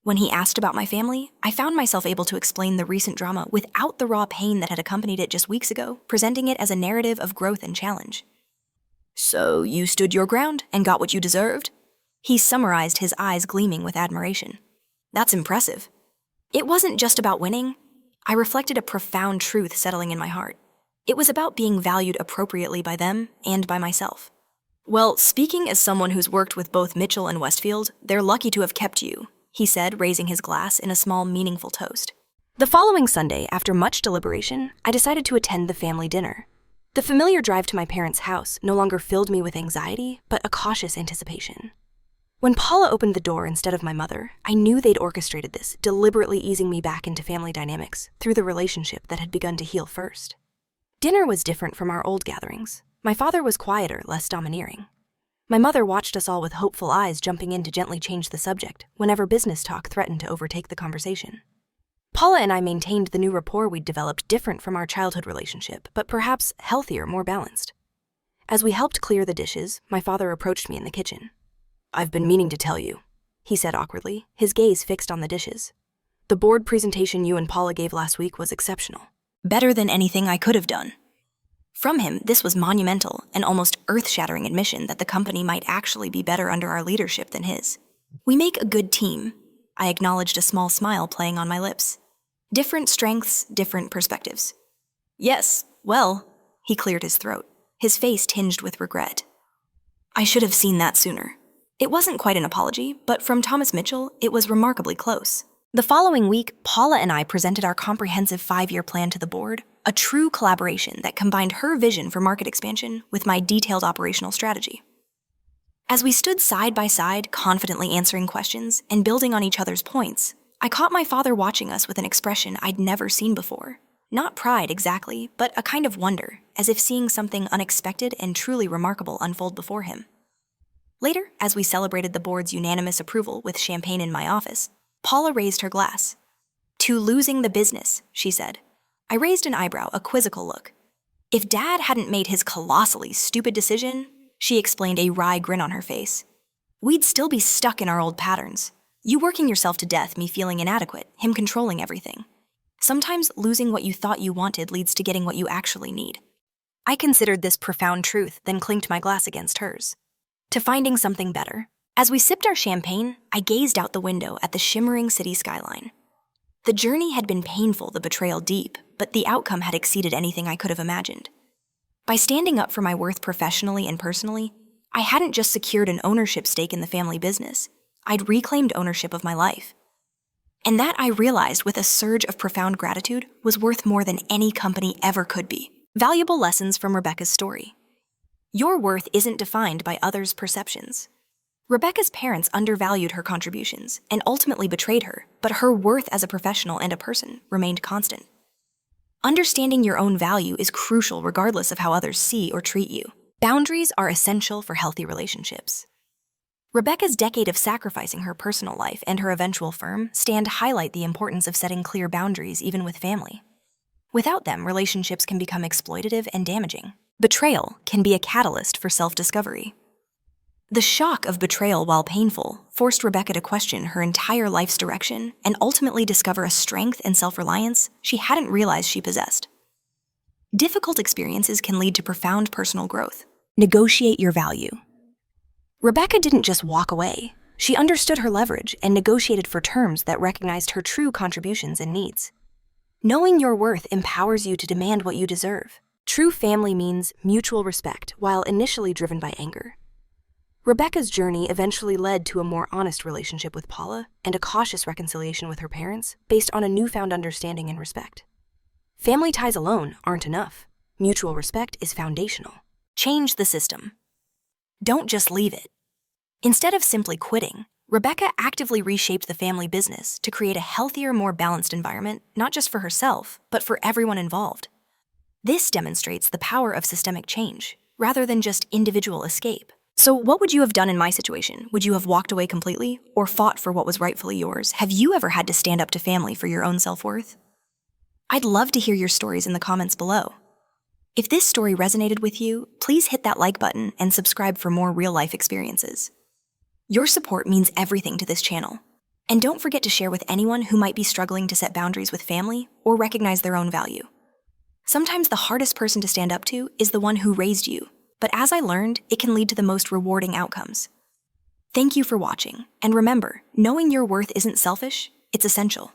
When he asked about my family, I found myself able to explain the recent drama without the raw pain that had accompanied it just weeks ago, presenting it as a narrative of growth and challenge. "So you stood your ground and got what you deserved?" He summarized, his eyes gleaming with admiration. "That's impressive." It wasn't just about winning. I reflected a profound truth settling in my heart. It was about being valued appropriately by them and by myself. "Well, speaking as someone who's worked with both Mitchell and Westfield, they're lucky to have kept you," he said, raising his glass in a small, meaningful toast. The following Sunday, after much deliberation, I decided to attend the family dinner. The familiar drive to my parents' house no longer filled me with anxiety, but a cautious anticipation. When Paula opened the door instead of my mother, I knew they'd orchestrated this, deliberately easing me back into family dynamics through the relationship that had begun to heal first. Dinner was different from our old gatherings. My father was quieter, less domineering. My mother watched us all with hopeful eyes, jumping in to gently change the subject whenever business talk threatened to overtake the conversation. Paula and I maintained the new rapport we'd developed, different from our childhood relationship, but perhaps healthier, more balanced. As we helped clear the dishes, my father approached me in the kitchen. "I've been meaning to tell you," he said awkwardly, his gaze fixed on the dishes. "The board presentation you and Paula gave last week was exceptional. Better than anything I could have done." From him, this was monumental, an almost earth-shattering admission that the company might actually be better under our leadership than his. "We make a good team," I acknowledged, a small smile playing on my lips. "Different strengths, different perspectives." "Yes, well," he cleared his throat, his face tinged with regret. "I should have seen that sooner." It wasn't quite an apology, but from Thomas Mitchell, it was remarkably close. The following week, Paula and I presented our comprehensive 5-year plan to the board, a true collaboration that combined her vision for market expansion with my detailed operational strategy. As we stood side by side, confidently answering questions and building on each other's points, I caught my father watching us with an expression I'd never seen before. Not pride exactly, but a kind of wonder, as if seeing something unexpected and truly remarkable unfold before him. Later, as we celebrated the board's unanimous approval with champagne in my office, Paula raised her glass. "To losing the business," she said. I raised an eyebrow, a quizzical look. "If Dad hadn't made his colossally stupid decision," she explained, a wry grin on her face, "we'd still be stuck in our old patterns. You working yourself to death, me feeling inadequate, him controlling everything. Sometimes losing what you thought you wanted leads to getting what you actually need." I considered this profound truth, then clinked my glass against hers. To finding something better. As we sipped our champagne, I gazed out the window at the shimmering city skyline. The journey had been painful, the betrayal deep, but the outcome had exceeded anything I could have imagined. By standing up for my worth professionally and personally, I hadn't just secured an ownership stake in the family business, I'd reclaimed ownership of my life. And that, I realized with a surge of profound gratitude, was worth more than any company ever could be. Valuable lessons from Rebecca's story. Your worth isn't defined by others' perceptions. Rebecca's parents undervalued her contributions and ultimately betrayed her, but her worth as a professional and a person remained constant. Understanding your own value is crucial regardless of how others see or treat you. Boundaries are essential for healthy relationships. Rebecca's decade of sacrificing her personal life and her eventual firm stand highlight the importance of setting clear boundaries even with family. Without them, relationships can become exploitative and damaging. Betrayal can be a catalyst for self-discovery. The shock of betrayal, while painful, forced Rebecca to question her entire life's direction and ultimately discover a strength and self-reliance she hadn't realized she possessed. Difficult experiences can lead to profound personal growth. Negotiate your value. Rebecca didn't just walk away. She understood her leverage and negotiated for terms that recognized her true contributions and needs. Knowing your worth empowers you to demand what you deserve. True family means mutual respect, while initially driven by anger. Rebecca's journey eventually led to a more honest relationship with Paula and a cautious reconciliation with her parents based on a newfound understanding and respect. Family ties alone aren't enough. Mutual respect is foundational. Change the system. Don't just leave it. Instead of simply quitting, Rebecca actively reshaped the family business to create a healthier, more balanced environment, not just for herself, but for everyone involved. This demonstrates the power of systemic change, rather than just individual escape. So what would you have done in my situation? Would you have walked away completely, or fought for what was rightfully yours? Have you ever had to stand up to family for your own self-worth? I'd love to hear your stories in the comments below. If this story resonated with you, please hit that like button and subscribe for more real-life experiences. Your support means everything to this channel. And don't forget to share with anyone who might be struggling to set boundaries with family or recognize their own value. Sometimes the hardest person to stand up to is the one who raised you, but as I learned, it can lead to the most rewarding outcomes. Thank you for watching, and remember, knowing your worth isn't selfish, it's essential.